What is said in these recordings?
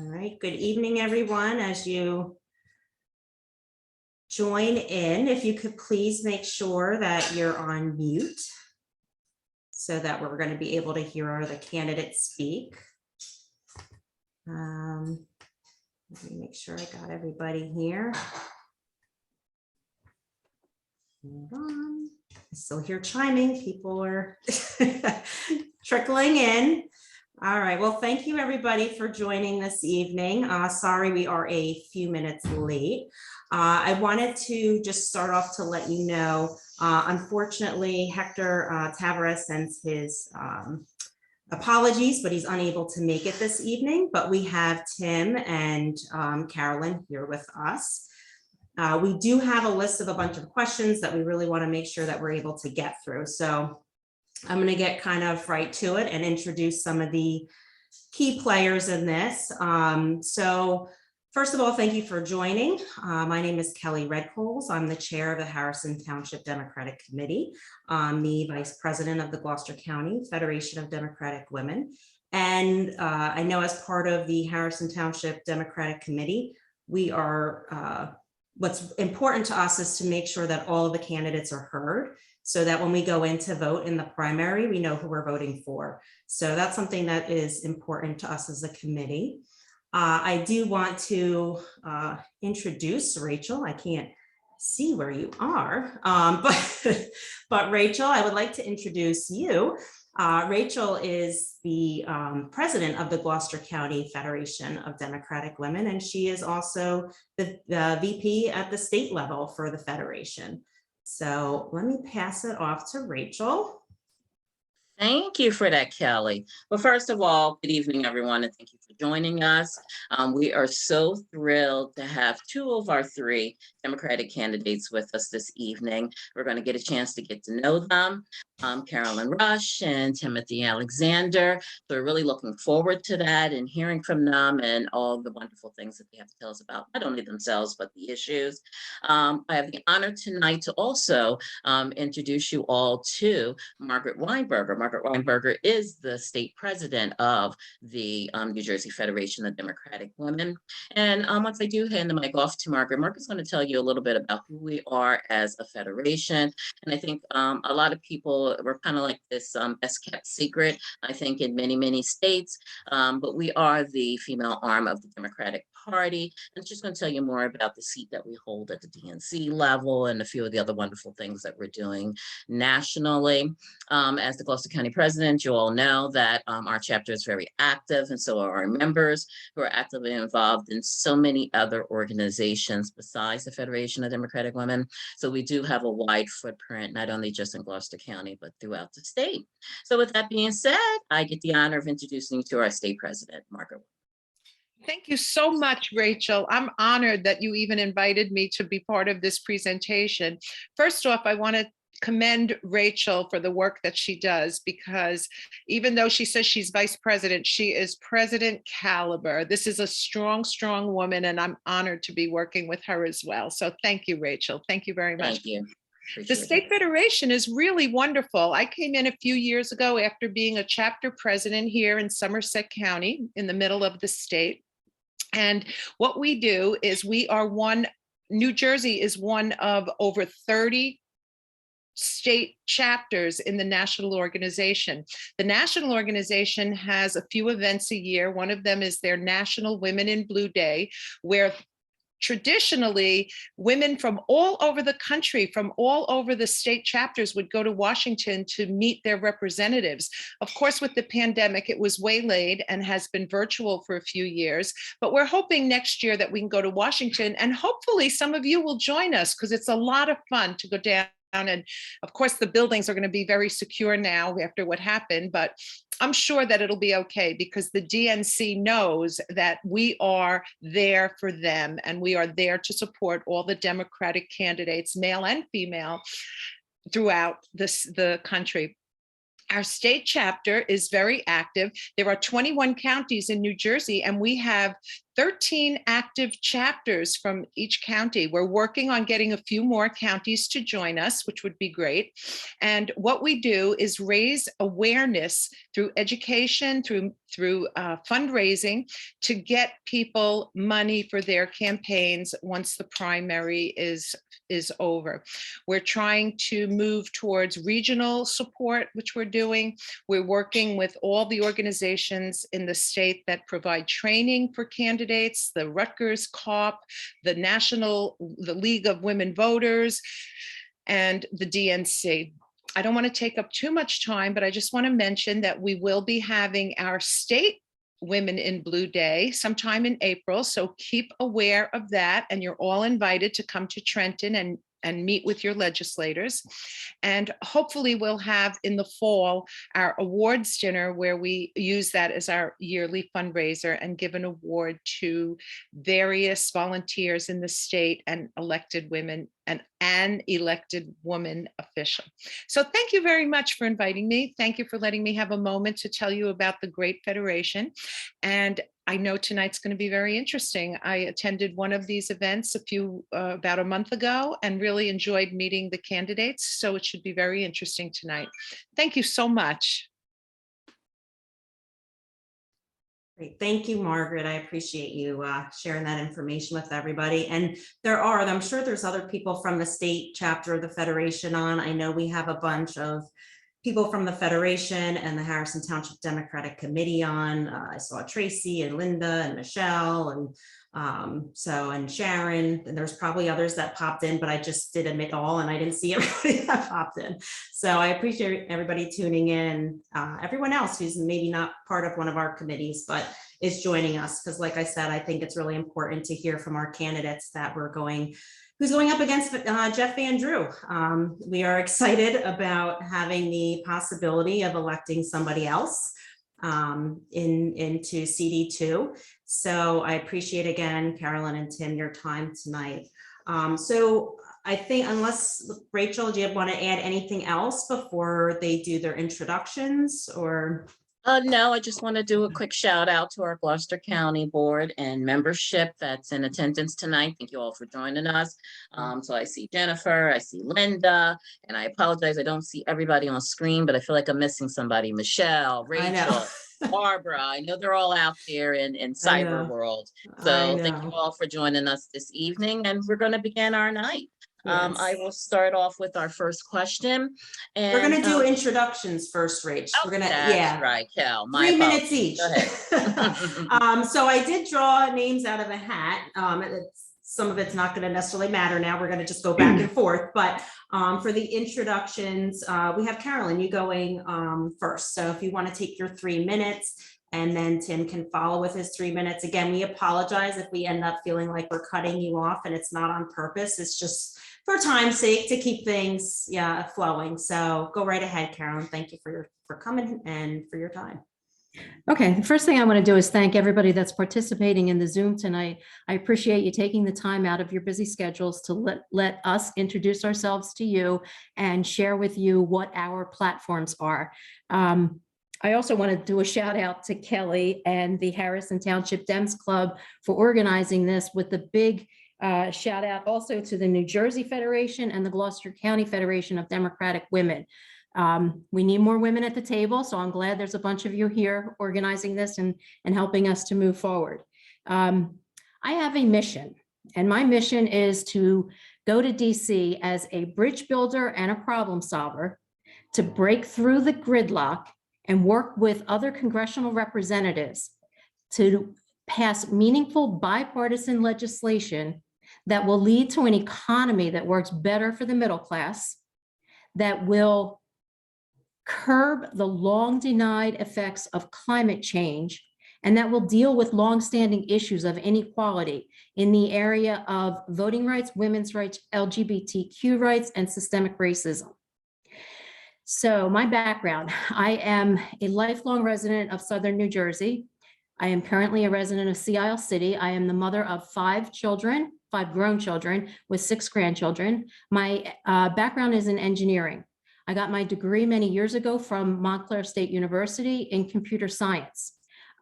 right, good evening, everyone. As you join in, if you could please make sure that you're on mute so that we're going to be able to hear the candidates speak. Let me make sure I got everybody here. Hold on. I still hear chiming. People are trickling in. All right. Well, thank you, everybody, for joining this evening. Sorry, we are a few minutes late. I wanted to just start off to let you know, unfortunately, Hector Tavares sends his apologies, but he's unable to make it this evening. But we have Tim and Carolyn here with us. We do have a list of a bunch of questions that we really want to make sure that we're able to get through. So I'm going to get kind of right to it and introduce some of the key players in this. So first of all, thank you for joining. My name is Kelly Redcoles. I'm the chair of the Harrison Township Democratic Committee. I'm the vice president of the Gloucester County Federation of Democratic Women. And I know as part of the Harrison Township Democratic Committee, we are, what's important to us is to make sure that all of the candidates are heard, so that when we go in to vote in the primary, we know who we're voting for. So that's something that is important to us as a committee. I do want to introduce Rachel. I can't see where you are, but Rachel, I would like to introduce you. Rachel is the president of the Gloucester County Federation of Democratic Women, and she is also the VP at the state level for the Federation. So let me pass it off to Rachel. Thank you for that, Kelly. Well, first of all, good evening, everyone, and thank you for joining us. We are so thrilled to have two of our three Democratic candidates with us this evening. We're going to get a chance to get to know them, Carolyn Rush and Timothy Alexander. So we're really looking forward to that and hearing from them and all the wonderful things that they have to tell us about, not only themselves, but the issues. I have the honor tonight to also introduce you all to Margaret Weinberger. Margaret Weinberger is the state president of the New Jersey Federation of Democratic Women. And once I do hand the mic off to Margaret, Margaret's going to tell you a little bit about who we are as a federation. And I think a lot of people, we're kind of like this best kept secret, I think, in many, many states. But we are the female arm of the Democratic Party. And she's going to tell you more about the seat that we hold at the DNC level and a few of the other wonderful things that we're doing nationally. As the Gloucester County president, you all know that our chapter is very active, and so are our members, who are actively involved in so many other organizations besides the Federation of Democratic Women. So we do have a wide footprint, not only just in Gloucester County, but throughout the state. So with that being said, I get the honor of introducing you to our state president, Margaret. Thank you so much, Rachel. I'm honored that you even invited me to be part of this presentation. First off, I want to commend Rachel for the work that she does, because even though she says she's vice president, she is president caliber. This is a strong, strong woman, and I'm honored to be working with her as well. So thank you, Rachel. Thank you very much. Thank you. The State Federation is really wonderful. I came in a few years ago after being a chapter president here in Somerset County in the middle of the state. And what we do is New Jersey is one of over 30 state chapters in the national organization. The national organization has a few events a year. One of them is their National Women in Blue Day, where traditionally women from all over the country, from all over the state chapters, would go to Washington to meet their representatives. Of course, with the pandemic, it was waylaid and has been virtual for a few years, but we're hoping next year that we can go to Washington, and hopefully some of you will join us, because it's a lot of fun to go down. And of course, the buildings are going to be very secure now after what happened, but I'm sure that it'll be okay, because the DNC knows that we are there for them, and we are there to support all the Democratic candidates, male and female, throughout the country. Our state chapter is very active. There are 21 counties in New Jersey, and we have 13 active chapters from each county. We're working on getting a few more counties to join us, which would be great. And what we do is raise awareness through education, through fundraising, to get people money for their campaigns once the primary is over. We're trying to move towards regional support, which we're doing. We're working with all the organizations in the state that provide training for candidates, the Rutgers COP, the League of Women Voters, and the DNC. I don't want to take up too much time, but I just want to mention that we will be having our state Women in Blue Day sometime in April. So keep aware of that. And you're all invited to come to Trenton and meet with your legislators. And hopefully we'll have in the fall our awards dinner, where we use that as our yearly fundraiser and give an award to various volunteers in the state and elected women and an elected woman official. So thank you very much for inviting me. Thank you for letting me have a moment to tell you about the great Federation. And I know tonight's going to be very interesting. I attended one of these events about a month ago and really enjoyed meeting the candidates. So it should be very interesting tonight. Thank you so much. Great. Thank you, Margaret. I appreciate you sharing that information with everybody. And I'm sure there's other people from the state chapter of the Federation on. I know we have a bunch of people from the Federation and the Harrison Township Democratic Committee on. I saw Tracy and Linda and Michelle and and Sharon, and there's probably others that popped in, but I just did admit all and I didn't see everybody that popped in. So I appreciate everybody tuning in. Everyone else who's maybe not part of one of our committees, but is joining us, because like I said, I think it's really important to hear from our candidates who's going up against Jeff Van Drew. We are excited about having the possibility of electing somebody else into CD2. So I appreciate, again, Carolyn and Tim, your time tonight. So I think, unless, Rachel, do you want to add anything else before they do their introductions, or? No, I just want to do a quick shout out to our Gloucester County Board and membership that's in attendance tonight. Thank you all for joining us. So I see Jennifer, I see Linda, and I apologize, I don't see everybody on screen, but I feel like I'm missing somebody. Michelle, Rachel, Barbara, I know they're all out there in cyber world. So thank you all for joining us this evening, and we're going to begin our night. Yes. I will start off with our first question. And we're going to do introductions first, Rach. We're going to, right, Cal. 3 minutes each. Go ahead. So I did draw names out of a hat. Some of it's not going to necessarily matter now. We're going to just go back and forth. But for the introductions, we have Carolyn, you going first. So if you want to take your 3 minutes, and then Tim can follow with his 3 minutes. Again, we apologize if we end up feeling like we're cutting you off, and it's not on purpose. It's just for time's sake to keep things flowing. So go right ahead, Carolyn. Thank you for coming and for your time. Okay, the first thing I want to do is thank everybody that's participating in the Zoom tonight. I appreciate you taking the time out of your busy schedules to let us introduce ourselves to you and share with you what our platforms are. I also want to do a shout out to Kelly and the Harrison Township Dems Club for organizing this, with the big shout out also to the New Jersey Federation and the Gloucester County Federation of Democratic Women. We need more women at the table, so I'm glad there's a bunch of you here organizing this and helping us to move forward. I have a mission, and my mission is to go to DC as a bridge builder and a problem solver, to break through the gridlock and work with other congressional representatives to pass meaningful bipartisan legislation that will lead to an economy that works better for the middle class, that will curb the long denied effects of climate change, and that will deal with longstanding issues of inequality in the area of voting rights, women's rights, LGBTQ rights, and systemic racism. So my background, I am a lifelong resident of Southern New Jersey. I am currently a resident of Sea Isle City. I am the mother of 5 children, 5 grown children with 6 grandchildren. My background is in engineering. I got my degree many years ago from Montclair State University in computer science.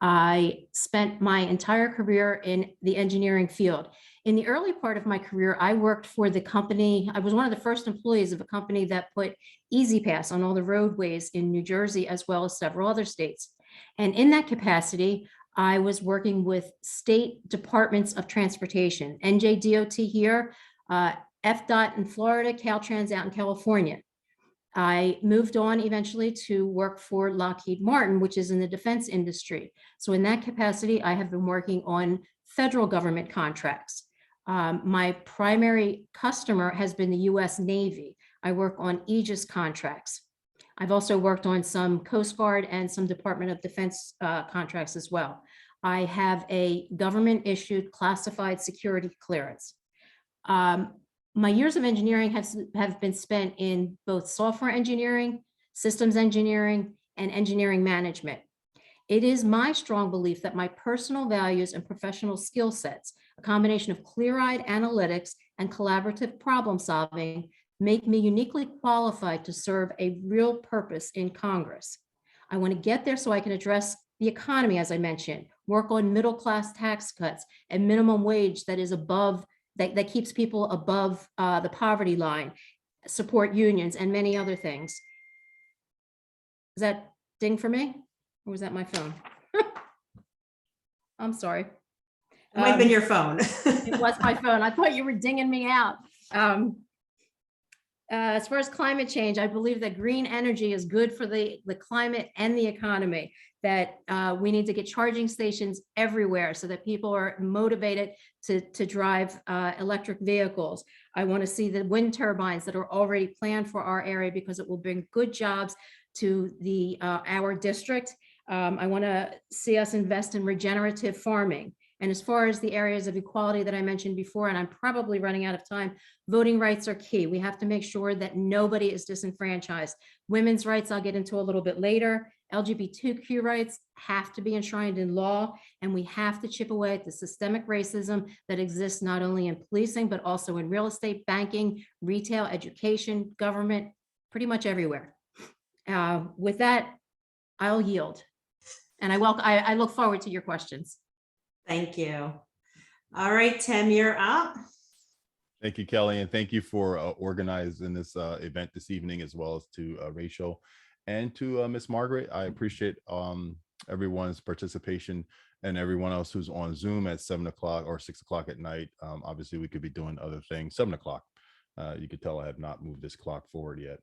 I spent my entire career in the engineering field. In the early part of my career, I worked for the company. I was one of the first employees of a company that put Easy Pass on all the roadways in New Jersey, as well as several other states. And in that capacity, I was working with state departments of transportation, NJDOT here, FDOT in Florida, Caltrans out in California. I moved on eventually to work for Lockheed Martin, which is in the defense industry. So in that capacity, I have been working on federal government contracts. My primary customer has been the US Navy. I work on Aegis contracts. I've also worked on some Coast Guard and some Department of Defense contracts as well. I have a government issued classified security clearance. My years of engineering have been spent in both software engineering, systems engineering, and engineering management. It is my strong belief that my personal values and professional skill sets, a combination of clear-eyed analytics and collaborative problem solving, make me uniquely qualified to serve a real purpose in Congress. I want to get there so I can address the economy, as I mentioned, work on middle-class tax cuts and minimum wage that is above that keeps people above the poverty line, support unions, and many other things. Is that ding for me? Or was that my phone? I'm sorry. It might have been your phone. It was my phone. I thought you were dinging me out. As far as climate change, I believe that green energy is good for the climate and the economy, that we need to get charging stations everywhere so that people are motivated to drive electric vehicles. I want to see the wind turbines that are already planned for our area because it will bring good jobs to our district. I want to see us invest in regenerative farming. And as far as the areas of equality that I mentioned before, and I'm probably running out of time, voting rights are key. We have to make sure that nobody is disenfranchised. Women's rights, I'll get into a little bit later. LGBTQ rights have to be enshrined in law, and we have to chip away at the systemic racism that exists not only in policing, but also in real estate, banking, retail, education, government, pretty much everywhere. With that, I'll yield. And I look forward to your questions. Thank you. All right, Tim, you're up. Thank you, Kelly, and thank you for organizing this event this evening, as well as to Rachel and to Miss Margaret. I appreciate everyone's participation and everyone else who's on Zoom at 7 o'clock or 6 o'clock at night. Obviously, we could be doing other things. 7 o'clock. You could tell I have not moved this clock forward yet.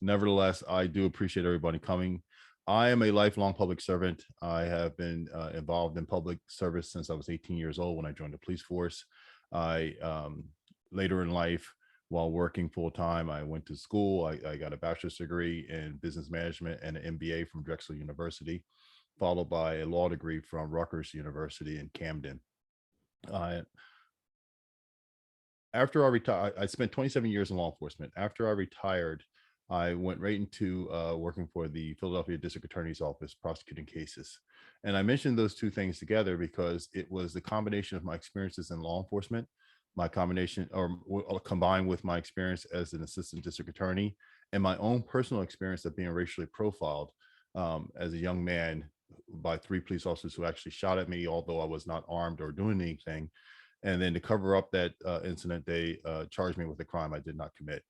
Nevertheless, I do appreciate everybody coming. I am a lifelong public servant. I have been involved in public service since I was 18 years old when I joined the police force. I later in life, while working full time, I went to school. I got a bachelor's degree in business management and an MBA from Drexel University, followed by a law degree from Rutgers University in Camden. After I retired, I spent 27 years in law enforcement. After I retired, I went right into working for the Philadelphia District Attorney's Office, prosecuting cases. And I mentioned those two things together because it was the combination of my experiences in law enforcement, my combination or combined with my experience as an assistant district attorney and my own personal experience of being racially profiled as a young man by 3 police officers who actually shot at me, although I was not armed or doing anything. And then to cover up that incident, they charged me with a crime I did not commit.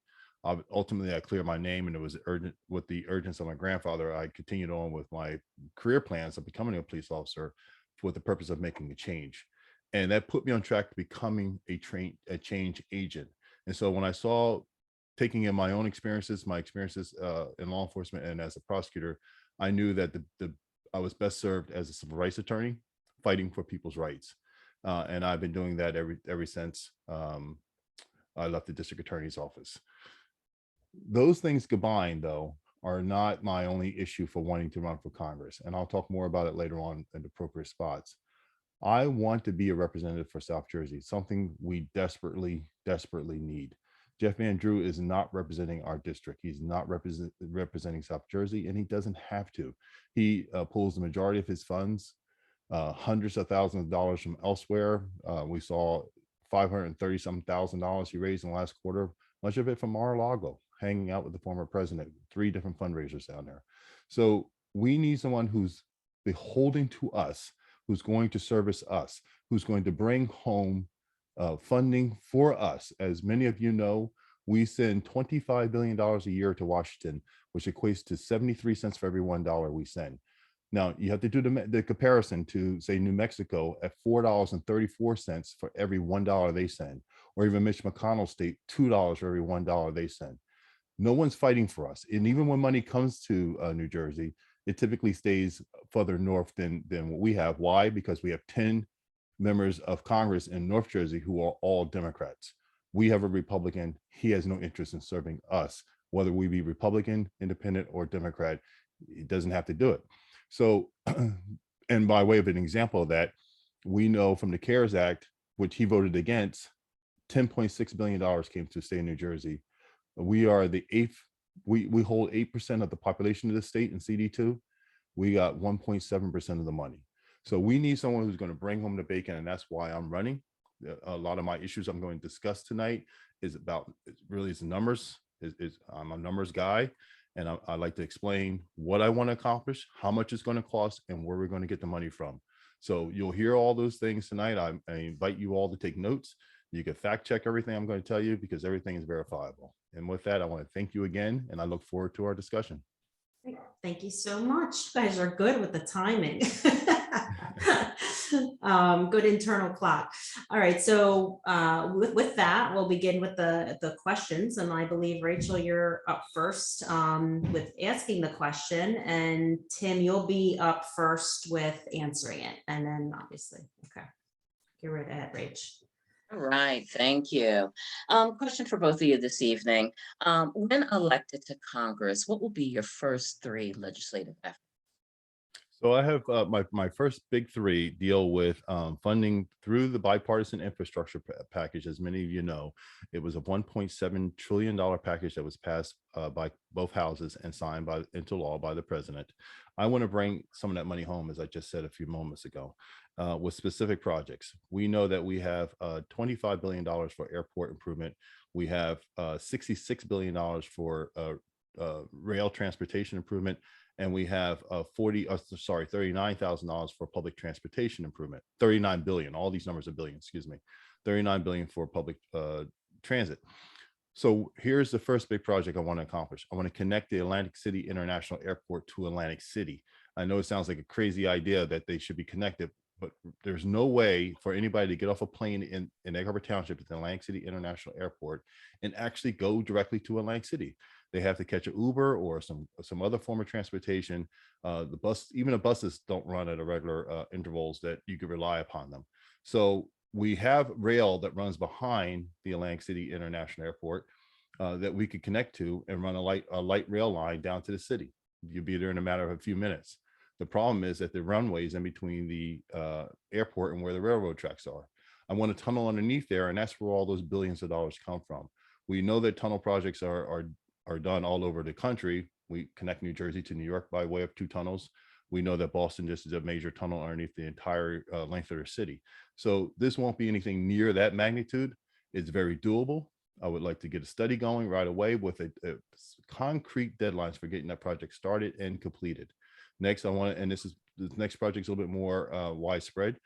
Ultimately, I cleared my name, and it was urgent. With the urgency of my grandfather, I continued on with my career plans of becoming a police officer with the purpose of making a change. And that put me on track to becoming a change agent. And so when I saw, taking in my own experiences, my experiences in law enforcement and as a prosecutor, I knew that I was best served as a civil rights attorney, fighting for people's rights. And I've been doing that ever since I left the district attorney's office. Those things combined, though, are not my only issue for wanting to run for Congress. And I'll talk more about it later on in appropriate spots. I want to be a representative for South Jersey, something we desperately need. Jeff Van Drew is not representing our district. He's not representing South Jersey, and he doesn't have to. He pulls the majority of his funds, hundreds of thousands of dollars from elsewhere. We saw $530-some thousand he raised in the last quarter, much of it from Mar-a-Lago, hanging out with the former president, 3 different fundraisers down there. So we need someone who's beholden to us, who's going to service us, who's going to bring home funding for us. As many of you know, we send $25 billion a year to Washington, which equates to 73 cents for every $1 we send. Now, you have to do the comparison to, say, New Mexico at $4.34 for every $1 they send, or even Mitch McConnell's state, $2 for every $1 they send. No one's fighting for us. And even when money comes to New Jersey, it typically stays further north than what we have. Why? Because we have 10 members of Congress in North Jersey who are all Democrats. We have a Republican. He has no interest in serving us, whether we be Republican, Independent, or Democrat. He doesn't have to do it. So, and by way of an example of that, we know from the CARES Act, which he voted against, $10.6 billion came to the state of New Jersey. We are the eighth, we hold 8% of the population of the state in CD2. We got 1.7% of the money. So we need someone who's going to bring home the bacon, and that's why I'm running. A lot of my issues I'm going to discuss tonight is about, really is numbers. I'm a numbers guy, and I like to explain what I want to accomplish, how much it's going to cost, and where we're going to get the money from. So you'll hear all those things tonight. I invite you all to take notes. You can fact check everything I'm going to tell you, because everything is verifiable. And with that, I want to thank you again, and I look forward to our discussion. Thank you so much. You guys are good with the timing. Good internal clock. All right, so with that, we'll begin with the questions. And I believe, Rachel, you're up first with asking the question. And Tim, you'll be up first with answering it. And then obviously, okay. Get right ahead, Rach. All right, thank you. Question for both of you this evening. When elected to Congress, what will be your first 3 legislative efforts? So I have my first big 3 deal with funding through the bipartisan infrastructure package. As many of you know, it was a $1.7 trillion package that was passed by both houses and signed into law by the president. I want to bring some of that money home, as I just said a few moments ago, with specific projects. We know that we have $25 billion for airport improvement. We have $66 billion for rail transportation improvement. And we have $39,000 for public transportation improvement. 39 billion, all these numbers are billion, excuse me, 39 billion for public transit. So here's the first big project I want to accomplish. I want to connect the Atlantic City International Airport to Atlantic City. I know it sounds like a crazy idea that they should be connected, but there's no way for anybody to get off a plane in Egg Harbor Township at the Atlantic City International Airport and actually go directly to Atlantic City. They have to catch an Uber or some other form of transportation. The bus, even the buses don't run at a regular intervals that you could rely upon them. So we have rail that runs behind the Atlantic City International Airport that we could connect to and run a light rail line down to the city. You'd be there in a matter of a few minutes. The problem is that the runways in between the airport and where the railroad tracks are. I want a tunnel underneath there, and that's where all those billions of dollars come from. We know that tunnel projects are done all over the country. We connect New Jersey to New York by way of 2 tunnels. We know that Boston just is a major tunnel underneath the entire length of their city. So this won't be anything near that magnitude. It's very doable. I would like to get a study going right away with a concrete deadlines for getting that project started and completed. Next, I want to, and the next project is a little bit more widespread,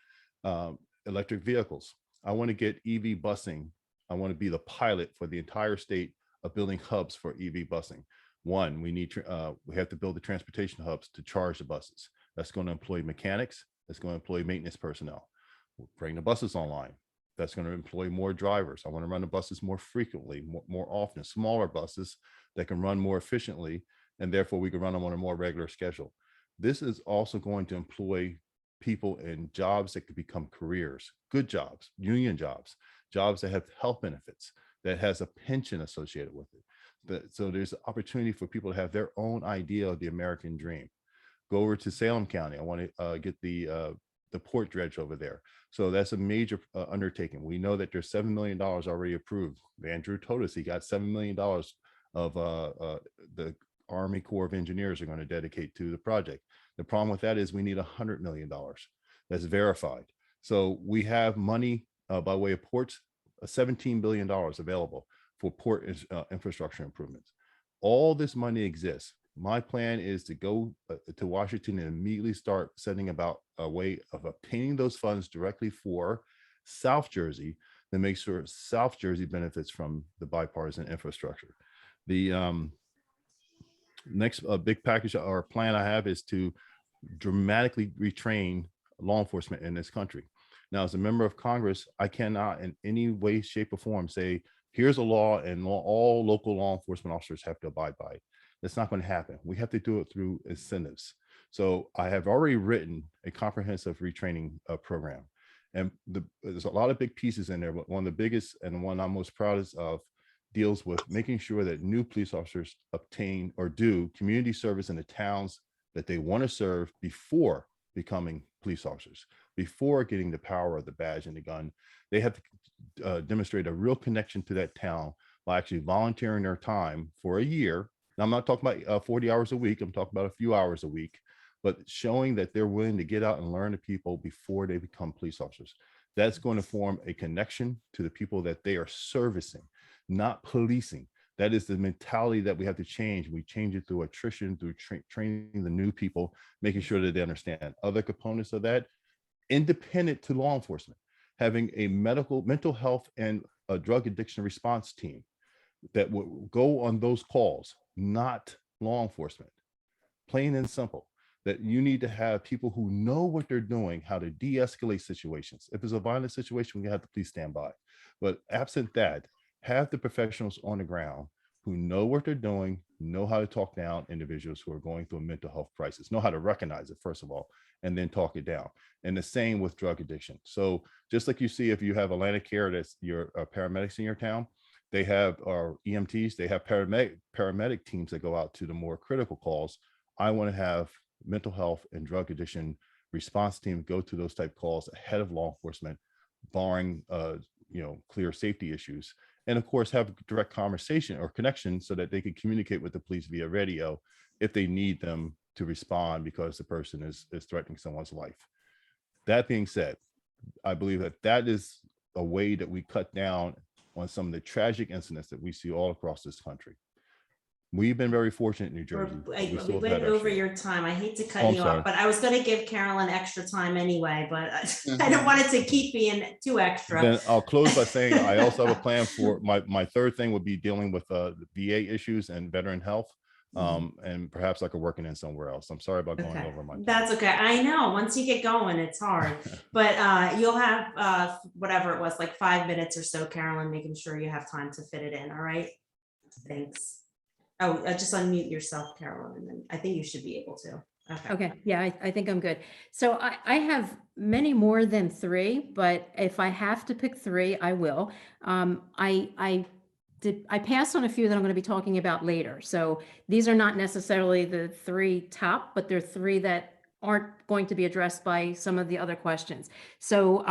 electric vehicles. I want to get EV busing. I want to be the pilot for the entire state of building hubs for EV busing. One, we have to build the transportation hubs to charge the buses. That's going to employ mechanics. That's going to employ maintenance personnel. We'll bring the buses online. That's going to employ more drivers. I want to run the buses more frequently, more often, smaller buses that can run more efficiently, and therefore we can run them on a more regular schedule. This is also going to employ people in jobs that could become careers, good jobs, union jobs, jobs that have health benefits, that has a pension associated with it. So there's an opportunity for people to have their own idea of the American dream. Go over to Salem County. I want to get the port dredge over there. So that's a major undertaking. We know that there's $7 million already approved. Andrew told us he got $7 million of the Army Corps of Engineers are going to dedicate to the project. The problem with that is we need $100 million. That's verified. So we have money by way of ports, $17 billion available for port infrastructure improvements. All this money exists. My plan is to go to Washington and immediately start sending about a way of obtaining those funds directly for South Jersey to make sure South Jersey benefits from the bipartisan infrastructure. The next big package or plan I have is to dramatically retrain law enforcement in this country. Now, as a member of Congress, I cannot in any way, shape, or form say, here's a law and all local law enforcement officers have to abide by it. That's not going to happen. We have to do it through incentives. So I have already written a comprehensive retraining program. And there's a lot of big pieces in there, but one of the biggest and the one I'm most proudest of deals with making sure that new police officers obtain or do community service in the towns that they want to serve before becoming police officers, before getting the power of the badge and the gun. They have to demonstrate a real connection to that town by actually volunteering their time for a year. Now, I'm not talking about 40 hours a week. I'm talking about a few hours a week, but showing that they're willing to get out and learn the people before they become police officers. That's going to form a connection to the people that they are servicing, not policing. That is the mentality that we have to change. We change it through attrition, through training the new people, making sure that they understand. Other components of that, independent to law enforcement, having a mental health and a drug addiction response team that will go on those calls, not law enforcement. Plain and simple. That you need to have people who know what they're doing, how to de-escalate situations. If it's a violent situation, we have the police stand by. But absent that, have the professionals on the ground who know what they're doing, know how to talk down individuals who are going through a mental health crisis, know how to recognize it, first of all, and then talk it down. And the same with drug addiction. So just like you see, if you have Atlantic Care, that's your paramedics in your town, they have EMTs, they have paramedic teams that go out to the more critical calls. I want to have mental health and drug addiction response team go to those type calls ahead of law enforcement, barring clear safety issues. And of course, have direct conversation or connection so that they can communicate with the police via radio if they need them to respond because the person is threatening someone's life. That being said, I believe that is a way that we cut down on some of the tragic incidents that we see all across this country. We've been very fortunate in New Jersey. We went over your time. I hate to cut you off, but I was going to give Carolyn extra time anyway, but I don't want it to keep being too extra. Then I'll close by saying I also have a plan for my third thing would be dealing with the VA issues and veteran health. And perhaps I could work it in somewhere else. I'm sorry about going over my time. That's okay. I know once you get going, it's hard, but you'll have whatever it was, like 5 minutes or so, Carolyn, making sure you have time to fit it in. All right. Thanks. Oh, just unmute yourself, Carolyn, and then I think you should be able to. Okay. Yeah, I think I'm good. So I have many more than 3, but if I have to pick 3, I will. I passed on a few that I'm going to be talking about later. So these are not necessarily the 3 top, but they're 3 that aren't going to be addressed by some of the other questions. So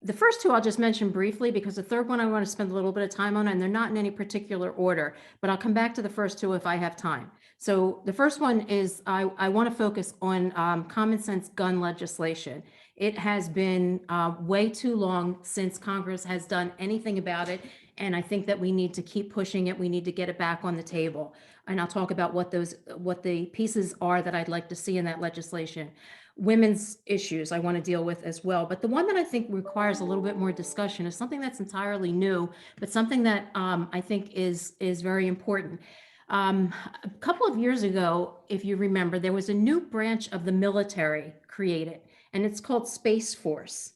the first 2 I'll just mention briefly because the third one I want to spend a little bit of time on, and they're not in any particular order, but I'll come back to the first 2 if I have time. So the first one is I want to focus on common sense gun legislation. It has been way too long since Congress has done anything about it. And I think that we need to keep pushing it. We need to get it back on the table. And I'll talk about what the pieces are that I'd like to see in that legislation. Women's issues I want to deal with as well. But the one that I think requires a little bit more discussion is something that's entirely new, but something that I think is very important. A couple of years ago, if you remember, there was a new branch of the military created, and it's called Space Force.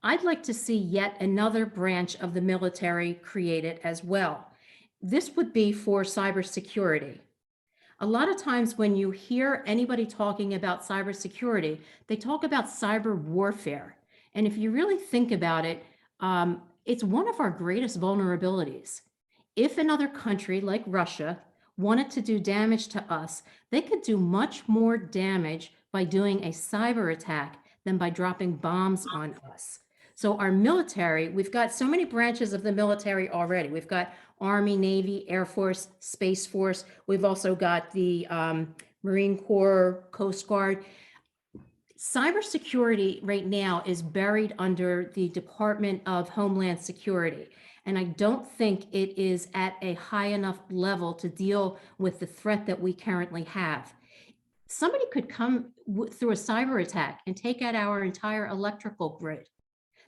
I'd like to see yet another branch of the military created as well. This would be for cybersecurity. A lot of times when you hear anybody talking about cybersecurity, they talk about cyber warfare. And if you really think about it, it's one of our greatest vulnerabilities. If another country like Russia wanted to do damage to us, they could do much more damage by doing a cyber attack than by dropping bombs on us. So our military, we've got so many branches of the military already. We've got Army, Navy, Air Force, Space Force. We've also got the Marine Corps, Coast Guard. Cybersecurity right now is buried under the Department of Homeland Security. And I don't think it is at a high enough level to deal with the threat that we currently have. Somebody could come through a cyber attack and take out our entire electrical grid.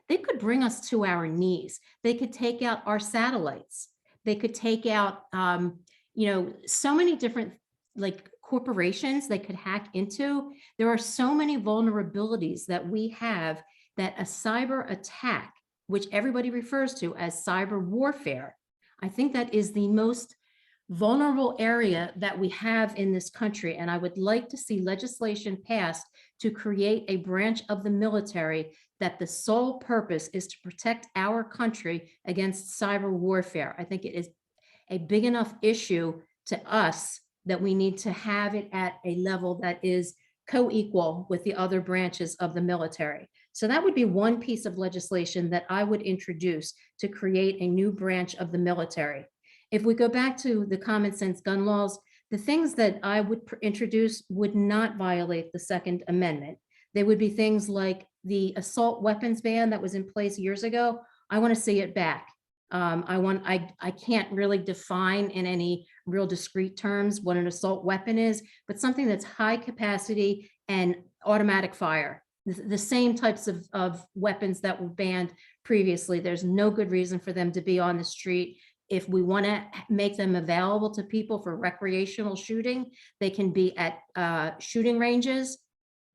They could bring us to our knees. They could take out our satellites. They could take out, so many different like corporations they could hack into. There are so many vulnerabilities that we have that a cyber attack, which everybody refers to as cyber warfare, I think that is the most vulnerable area that we have in this country. And I would like to see legislation passed to create a branch of the military that the sole purpose is to protect our country against cyber warfare. I think it is a big enough issue to us that we need to have it at a level that is co-equal with the other branches of the military. So that would be one piece of legislation that I would introduce to create a new branch of the military. If we go back to the common sense gun laws, the things that I would introduce would not violate the Second Amendment. They would be things like the assault weapons ban that was in place years ago. I want to see it back. I can't really define in any real discrete terms what an assault weapon is, but something that's high capacity and automatic fire. The same types of weapons that were banned previously. There's no good reason for them to be on the street. If we want to make them available to people for recreational shooting, they can be at shooting ranges,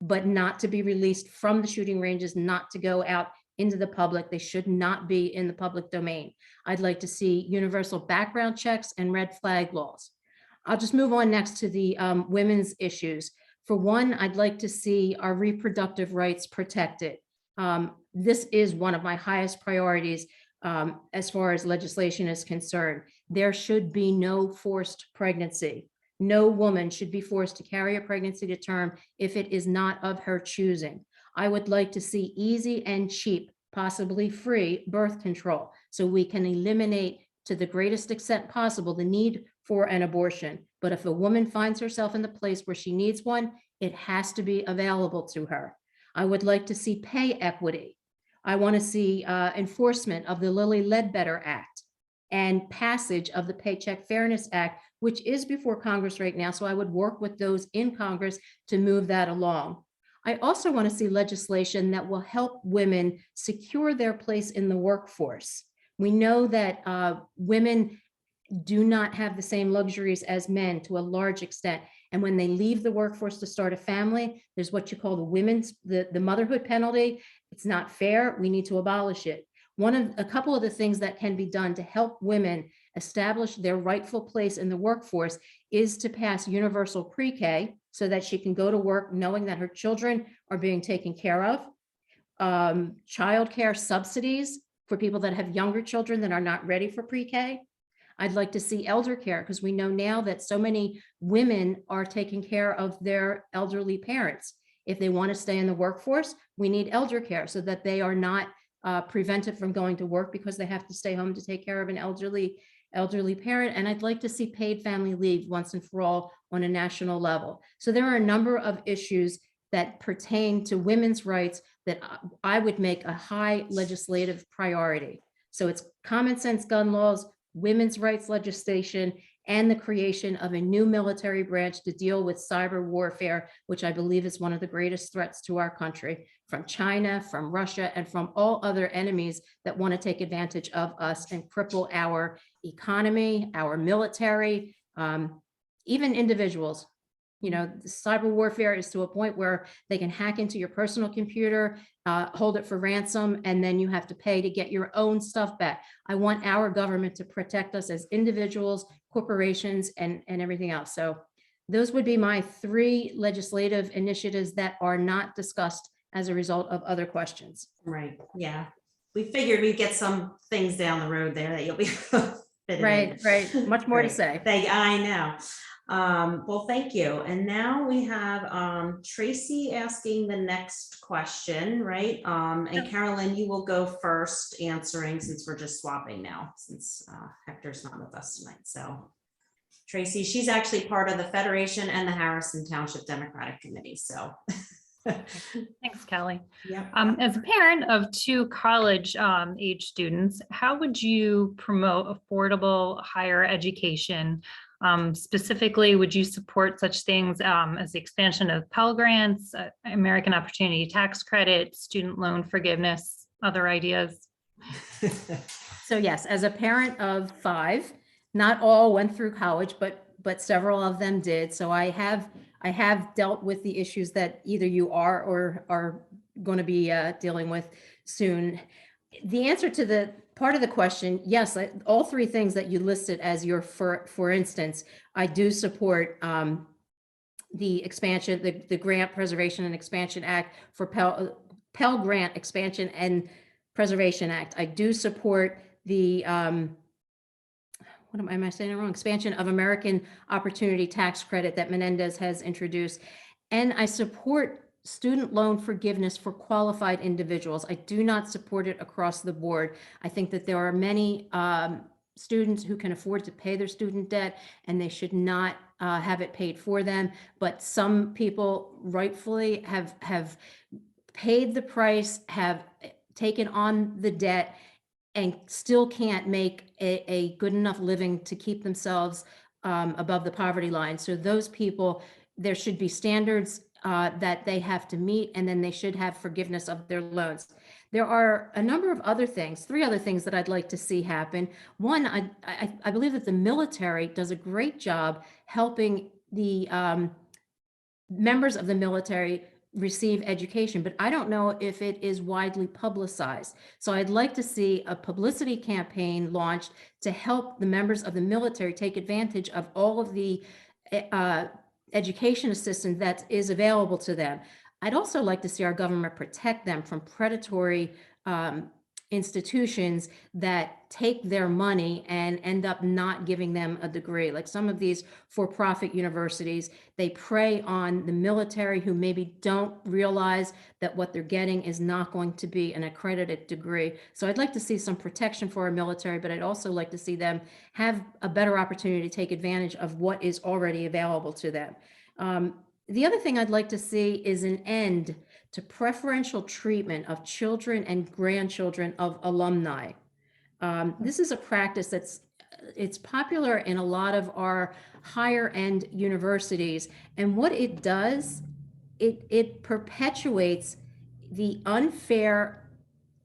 but not to be released from the shooting ranges, not to go out into the public. They should not be in the public domain. I'd like to see universal background checks and red flag laws. I'll just move on next to the women's issues. For one, I'd like to see our reproductive rights protected. This is one of my highest priorities as far as legislation is concerned. There should be no forced pregnancy. No woman should be forced to carry a pregnancy to term if it is not of her choosing. I would like to see easy and cheap, possibly free birth control, so we can eliminate to the greatest extent possible the need for an abortion. But if a woman finds herself in the place where she needs one, it has to be available to her. I would like to see pay equity. I want to see enforcement of the Lilly Ledbetter Act and passage of the Paycheck Fairness Act, which is before Congress right now. So I would work with those in Congress to move that along. I also want to see legislation that will help women secure their place in the workforce. We know that women do not have the same luxuries as men to a large extent. And when they leave the workforce to start a family, there's what you call the motherhood penalty. It's not fair. We need to abolish it. A couple of the things that can be done to help women establish their rightful place in the workforce is to pass universal pre-K so that she can go to work knowing that her children are being taken care of. Childcare subsidies for people that have younger children that are not ready for pre-K. I'd like to see elder care because we know now that so many women are taking care of their elderly parents. If they want to stay in the workforce, we need elder care so that they are not prevented from going to work because they have to stay home to take care of an elderly parent. And I'd like to see paid family leave once and for all on a national level. So there are a number of issues that pertain to women's rights that I would make a high legislative priority. So it's common sense gun laws, women's rights legislation, and the creation of a new military branch to deal with cyber warfare, which I believe is one of the greatest threats to our country from China, from Russia, and from all other enemies that want to take advantage of us and cripple our economy, our military, even individuals. You know, cyber warfare is to a point where they can hack into your personal computer, hold it for ransom, and then you have to pay to get your own stuff back. I want our government to protect us as individuals, corporations, and everything else. So those would be my 3 legislative initiatives that are not discussed as a result of other questions. Right, yeah. We figured we'd get some things down the road there that you'll be fitted in. Right. Much more to Great. say. I know. Well, thank you. And now we have Tracy asking the next question, right? And Carolyn, you will go first answering since we're just swapping now, since Hector's not with us tonight. So Tracy, she's actually part of the Federation and the Harrison Township Democratic Committee. So Thanks, Kelly. Yeah. As a parent of two college age students, how would you promote affordable higher education? Specifically, would you support such things as the expansion of Pell Grants, American Opportunity Tax Credit, student loan forgiveness, other ideas? So yes, as a parent of 5, not all went through college, but several of them did. So I have dealt with the issues that either you are or are going to be dealing with soon. The answer to the part of the question, yes, all 3 things that you listed as your, for instance, I do support the expansion, the Grant Preservation and Expansion Act for Pell Grant Expansion and Preservation Act. I do support the what am I saying it wrong? Expansion of American Opportunity Tax Credit that Menendez has introduced. And I support student loan forgiveness for qualified individuals. I do not support it across the board. I think that there are many students who can afford to pay their student debt and they should not have it paid for them. But some people rightfully have paid the price, have taken on the debt, and still can't make a good enough living to keep themselves above the poverty line. So those people, there should be standards that they have to meet, and then they should have forgiveness of their loans. There are a number of other things, 3 other things that I'd like to see happen. One, I believe that the military does a great job helping the members of the military receive education, but I don't know if it is widely publicized. So I'd like to see a publicity campaign launched to help the members of the military take advantage of all of the education assistance that is available to them. I'd also like to see our government protect them from predatory institutions that take their money and end up not giving them a degree. Like some of these for-profit universities, they prey on the military who maybe don't realize that what they're getting is not going to be an accredited degree. So I'd like to see some protection for our military, but I'd also like to see them have a better opportunity to take advantage of what is already available to them. The other thing I'd like to see is an end to preferential treatment of children and grandchildren of alumni. This is a practice it's popular in a lot of our higher end universities. And what it does, it perpetuates the unfair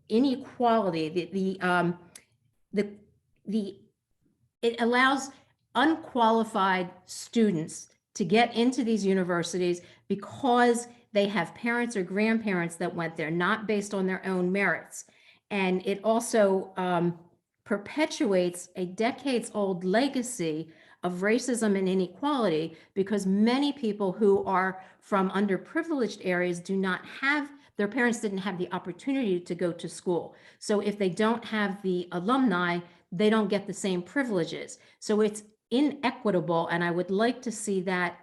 inequality, it allows unqualified students to get into these universities because they have parents or grandparents that went there, not based on their own merits. And it also perpetuates a decades-old legacy of racism and inequality because many people who are from underprivileged areas do not have, their parents didn't have the opportunity to go to school. So if they don't have the alumni, they don't get the same privileges. So it's inequitable, and I would like to see that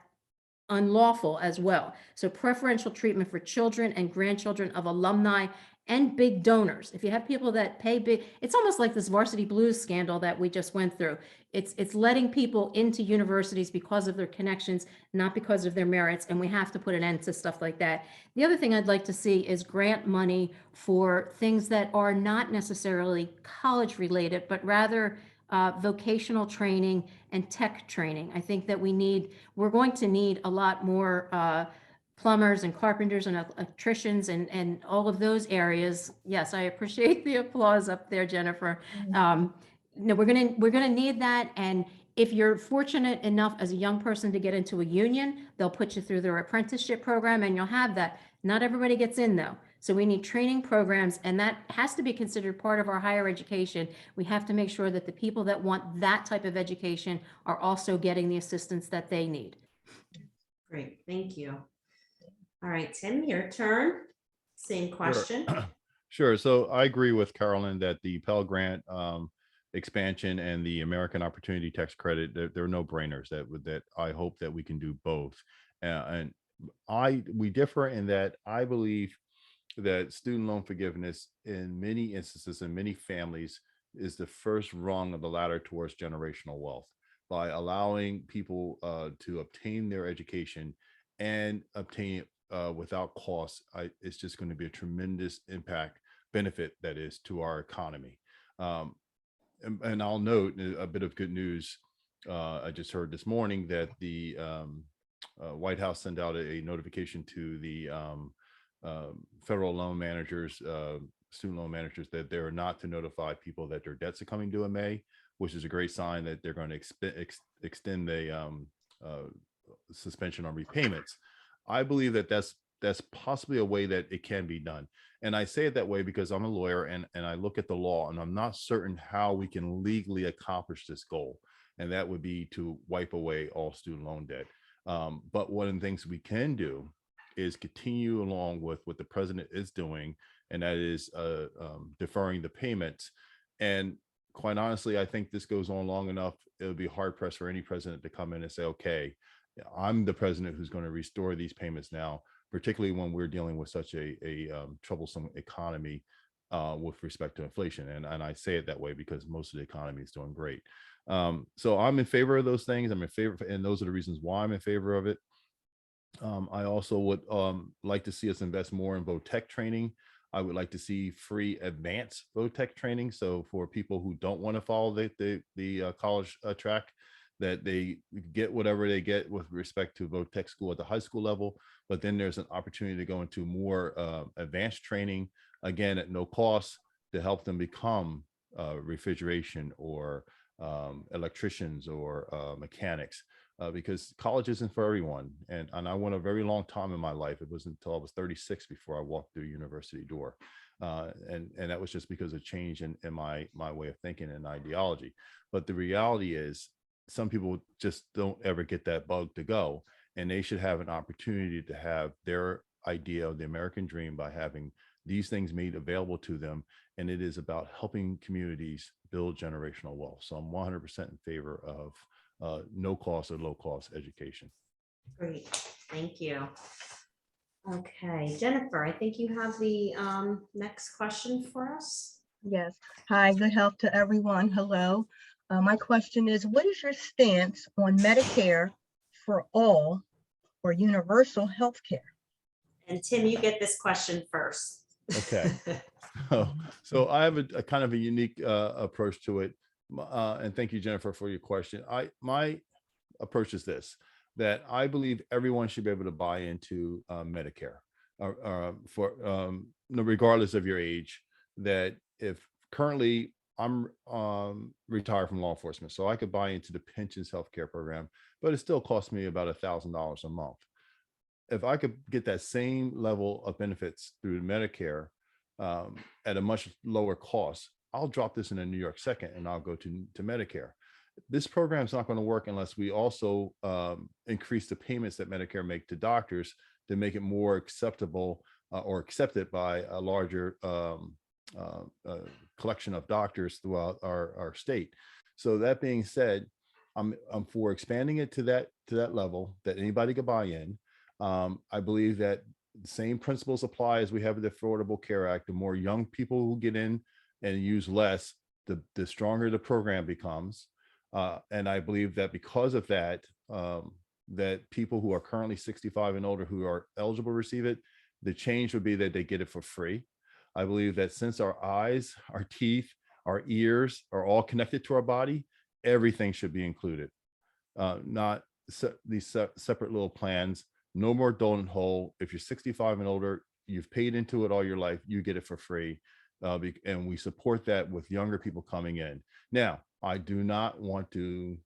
unlawful as well. So preferential treatment for children and grandchildren of alumni and big donors. If you have people that pay big, it's almost like this Varsity Blues scandal that we just went through. It's letting people into universities because of their connections, not because of their merits, and we have to put an end to stuff like that. The other thing I'd like to see is grant money for things that are not necessarily college related, but rather vocational training and tech training. I think that we're going to need a lot more plumbers and carpenters and electricians and all of those areas. Yes, I appreciate the applause up there, Jennifer. No, we're gonna need that. And if you're fortunate enough as a young person to get into a union, they'll put you through their apprenticeship program and you'll have that. Not everybody gets in though. So we need training programs, and that has to be considered part of our higher education. We have to make sure that the people that want that type of education are also getting the assistance that they need. Great, thank you. All right, Tim, your turn. Same question. Sure. So I agree with Carolyn that the Pell Grant expansion and the American Opportunity Tax Credit, they're no brainers. That I hope that we can do both. And we differ in that I believe that student loan forgiveness in many instances in many families is the first rung of the ladder towards generational wealth by allowing people to obtain their education and obtain without cost, it's just going to be a tremendous benefit that is to our economy. And I'll note a bit of good news. I just heard this morning that the White House sent out a notification to the federal loan managers, student loan managers, that they're not to notify people that their debts are coming due in May, which is a great sign that they're going to extend the suspension on repayments. I believe that that's possibly a way that it can be done. And I say it that way because I'm a lawyer and I look at the law, and I'm not certain how we can legally accomplish this goal. And that would be to wipe away all student loan debt. But one of the things we can do is continue along with what the president is doing, and that is deferring the payments. And quite honestly, I think this goes on long enough, it would be hard pressed for any president to come in and say, okay, I'm the president who's going to restore these payments now, particularly when we're dealing with such a troublesome economy with respect to inflation. And I say it that way because most of the economy is doing great. So I'm in favor of those things. I'm in favor, and those are the reasons why I'm in favor of it. I also would like to see us invest more in VOTEC training. I would like to see free advanced VOTEC training. So for people who don't want to follow the college track, that they get whatever they get with respect to VOTEC school at the high school level, but then there's an opportunity to go into more advanced training, again, at no cost, to help them become refrigeration or electricians or mechanics, because college isn't for everyone. And I went a very long time in my life. It wasn't until I was 36 before I walked through a university door. And that was just because of change in my way of thinking and ideology. But the reality is, some people just don't ever get that bug to go, and they should have an opportunity to have their idea of the American dream by having these things made available to them. And it is about helping communities build generational wealth. So I'm 100% in favor of no cost or low cost education. Great, thank you. Okay, Jennifer, I think you have the next question for us. Yes. Hi, good health to everyone. Hello. My question is, what is your stance on Medicare for all or universal health care? And Tim, you get this question first. Okay. So I have a kind of a unique approach to it. And thank you, Jennifer, for your question. My approach is this, that I believe everyone should be able to buy into Medicare for regardless of your age. That if currently I'm retired from law enforcement, so I could buy into the pensions healthcare program, but it still costs me about $1,000 a month. If I could get that same level of benefits through Medicare at a much lower cost, I'll drop this in a New York second and I'll go to Medicare. This program is not going to work unless we also increase the payments that Medicare make to doctors to make it more acceptable or accepted by a larger collection of doctors throughout our state. So that being said, I'm for expanding it to that level that anybody could buy in. I believe that the same principles apply as we have with the Affordable Care Act. The more young people who get in and use less, the stronger the program becomes. And I believe that because of that, that people who are currently 65 and older who are eligible to receive it, the change would be that they get it for free. I believe that since our eyes, our teeth, our ears are all connected to our body, everything should be included. Not these separate little plans. No more donut hole. If you're 65 and older, you've paid into it all your life, you get it for free. And we support that with younger people coming in. Now, I do not want to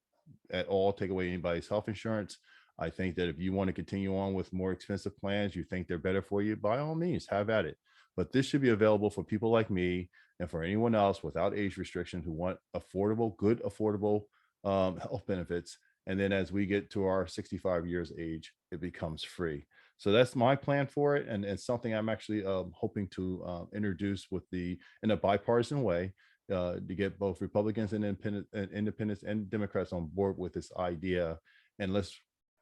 at all take away anybody's health insurance. I think that if you want to continue on with more expensive plans, you think they're better for you, by all means, have at it. But this should be available for people like me and for anyone else without age restriction who want affordable, good, affordable health benefits. And then as we get to our 65 years age, it becomes free. So that's my plan for it. And it's something I'm actually hoping to introduce in a bipartisan way to get both Republicans and independents and Democrats on board with this idea. And let's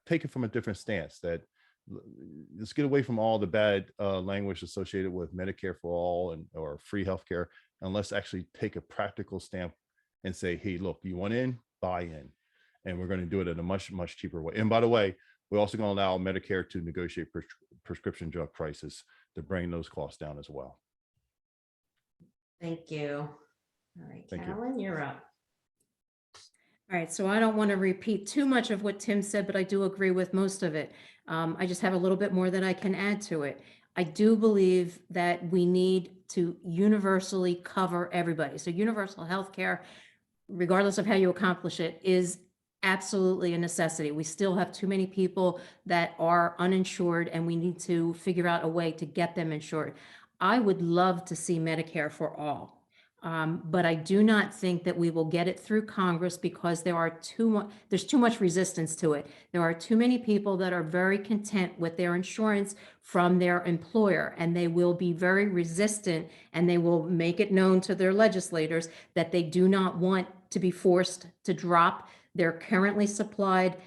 take it from a different stance, that let's get away from all the bad language associated with Medicare for all or free healthcare, and let's actually take a practical stamp and say, hey, look, you want in, buy in. And we're going to do it in a much, much cheaper way. And by the way, We're also going to allow Medicare to negotiate prescription drug prices to bring those costs down as well. Thank you. All right, Thank you. Carolyn, you're up. All right, so I don't want to repeat too much of what Tim said, but I do agree with most of it. I just have a little bit more that I can add to it. I do believe that we need to universally cover everybody. So universal health care, regardless of how you accomplish it, is absolutely a necessity. We still have too many people that are uninsured, and we need to figure out a way to get them insured. I would love to see Medicare for all. But I do not think that we will get it through Congress because there's too much resistance to it. There are too many people that are very content with their insurance from their employer, and they will be very resistant, and they will make it known to their legislators that they do not want to be forced to drop their currently supplied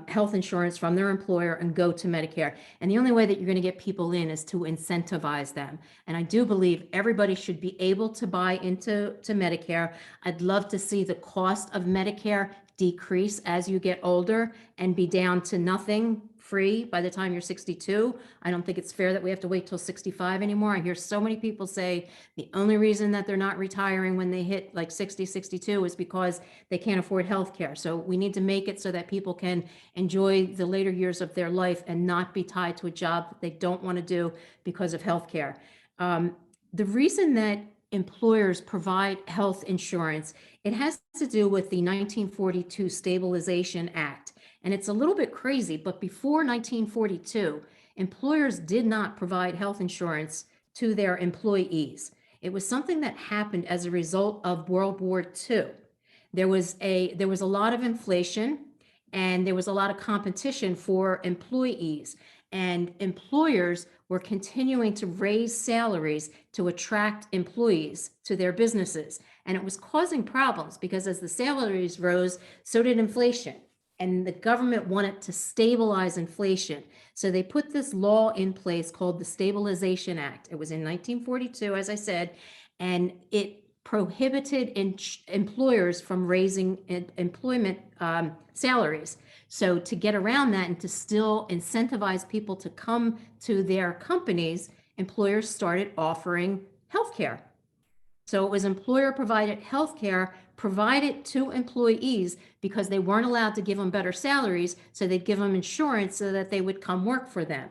health insurance from their employer and go to Medicare. And the only way that you're going to get people in is to incentivize them. And I do believe everybody should be able to buy into Medicare. I'd love to see the cost of Medicare decrease as you get older and be down to nothing, free by the time you're 62. I don't think it's fair that we have to wait till 65 anymore. I hear so many people say the only reason that they're not retiring when they hit like 60, 62 is because they can't afford health care. So we need to make it so that people can enjoy the later years of their life and not be tied to a job that they don't want to do because of health care. The reason that employers provide health insurance, it has to do with the 1942 Stabilization Act. And it's a little bit crazy, but before 1942, employers did not provide health insurance to their employees. It was something that happened as a result of World War II. There was a lot of inflation, and there was a lot of competition for employees, and employers were continuing to raise salaries to attract employees to their businesses. And it was causing problems because as the salaries rose, so did inflation. And the government wanted to stabilize inflation. So they put this law in place called the Stabilization Act. It was in 1942, as I said, and it prohibited employers from raising employment salaries. So to get around that and to still incentivize people to come to their companies, employers started offering healthcare. So it was employer provided healthcare provided to employees because they weren't allowed to give them better salaries. So they'd give them insurance so that they would come work for them.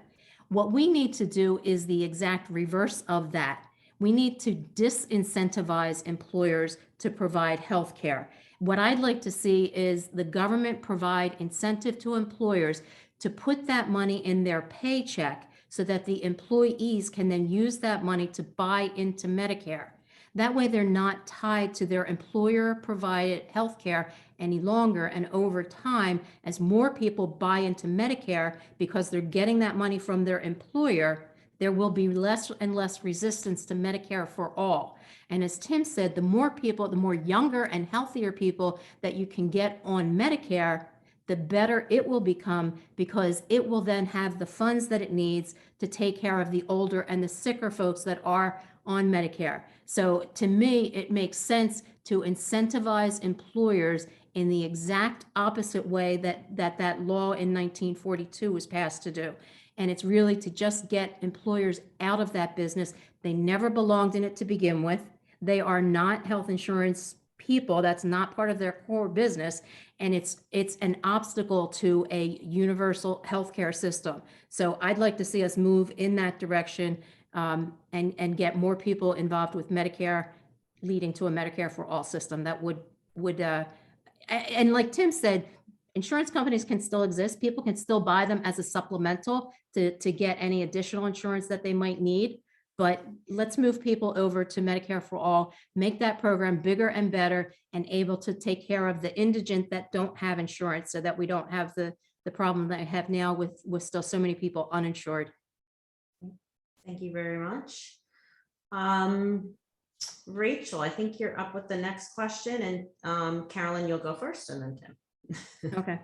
What we need to do is the exact reverse of that. We need to disincentivize employers to provide healthcare. What I'd like to see is the government provide incentive to employers to put that money in their paycheck so that the employees can then use that money to buy into Medicare. That way they're not tied to their employer provided health care any longer. And over time, as more people buy into Medicare because they're getting that money from their employer, there will be less and less resistance to Medicare for all. And as Tim said, the more people, the more younger and healthier people that you can get on Medicare, the better it will become, because it will then have the funds that it needs to take care of the older and the sicker folks that are on Medicare. So to me, it makes sense to incentivize employers in the exact opposite way that law in 1942 was passed to do. And it's really to just get employers out of that business. They never belonged in it to begin with. They are not health insurance people. That's not part of their core business. And it's an obstacle to a universal healthcare system. So I'd like to see us move in that direction and get more people involved with Medicare, leading to a Medicare for all system that would and like Tim said, insurance companies can still exist. People can still buy them as a supplemental to get any additional insurance that they might need. But let's move people over to Medicare for all, make that program bigger and better and able to take care of the indigent that don't have insurance, so that we don't have the problem that I have now with still so many people uninsured. Thank you very much. Rachel, I think you're up with the next question, and Carolyn, you'll go first, and then Tim. Okay.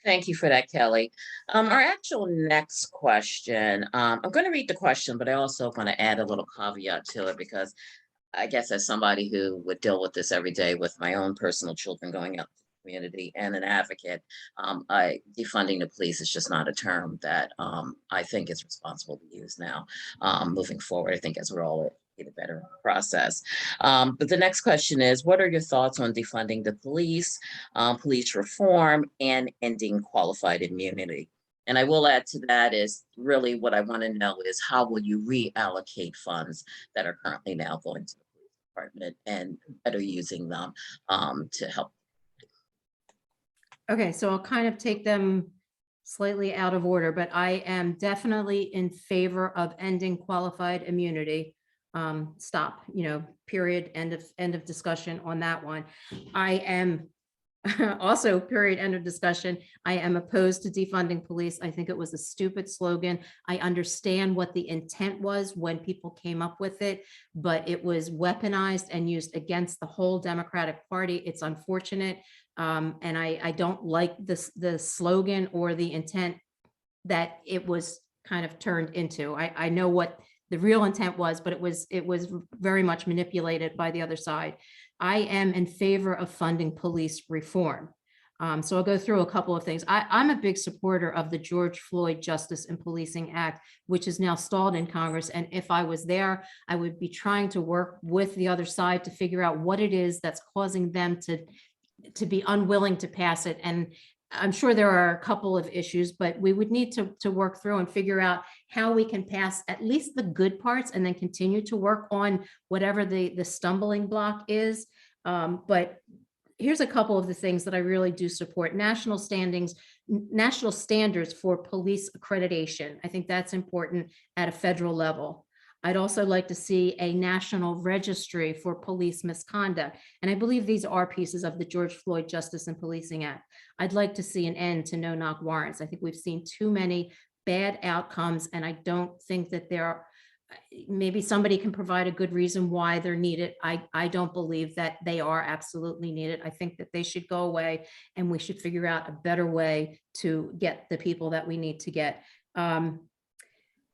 Thank you for that, Kelly. Our actual next question, I'm going to read the question, but I also want to add a little caveat to it, because I guess as somebody who would deal with this every day with my own personal children going out community and an advocate, defunding the police is just not a term that I think is responsible to use now. Moving forward, I think as we're all in a better process. But the next question is, what are your thoughts on defunding the police, police reform, and ending qualified immunity? And I will add to that is really what I want to know is how will you reallocate funds that are currently now going to the police department and better using them to help? Okay, so I'll kind of take them slightly out of order, but I am definitely in favor of ending qualified immunity. Stop, period, end of discussion on that one. I am also, period, end of discussion. I am opposed to defunding police. I think it was a stupid slogan. I understand what the intent was when people came up with it, but it was weaponized and used against the whole Democratic Party. It's unfortunate. And I don't like the slogan or the intent that it was kind of turned into. I know what the real intent was, but it was very much manipulated by the other side. I am in favor of funding police reform. So I'll go through a couple of things. I'm a big supporter of the George Floyd Justice and Policing Act, which is now stalled in Congress. And if I was there, I would be trying to work with the other side to figure out what it is that's causing them to be unwilling to pass it. And I'm sure there are a couple of issues, but we would need to work through and figure out how we can pass at least the good parts and then continue to work on whatever the stumbling block is. But here's a couple of the things that I really do support. National standards for police accreditation. I think that's important at a federal level. I'd also like to see a national registry for police misconduct. And I believe these are pieces of the George Floyd Justice and Policing Act. I'd like to see an end to no-knock warrants. I think we've seen too many bad outcomes, and I don't think that there are, maybe somebody can provide a good reason why they're needed. I don't believe that they are absolutely needed. I think that they should go away, and we should figure out a better way to get the people that we need to get.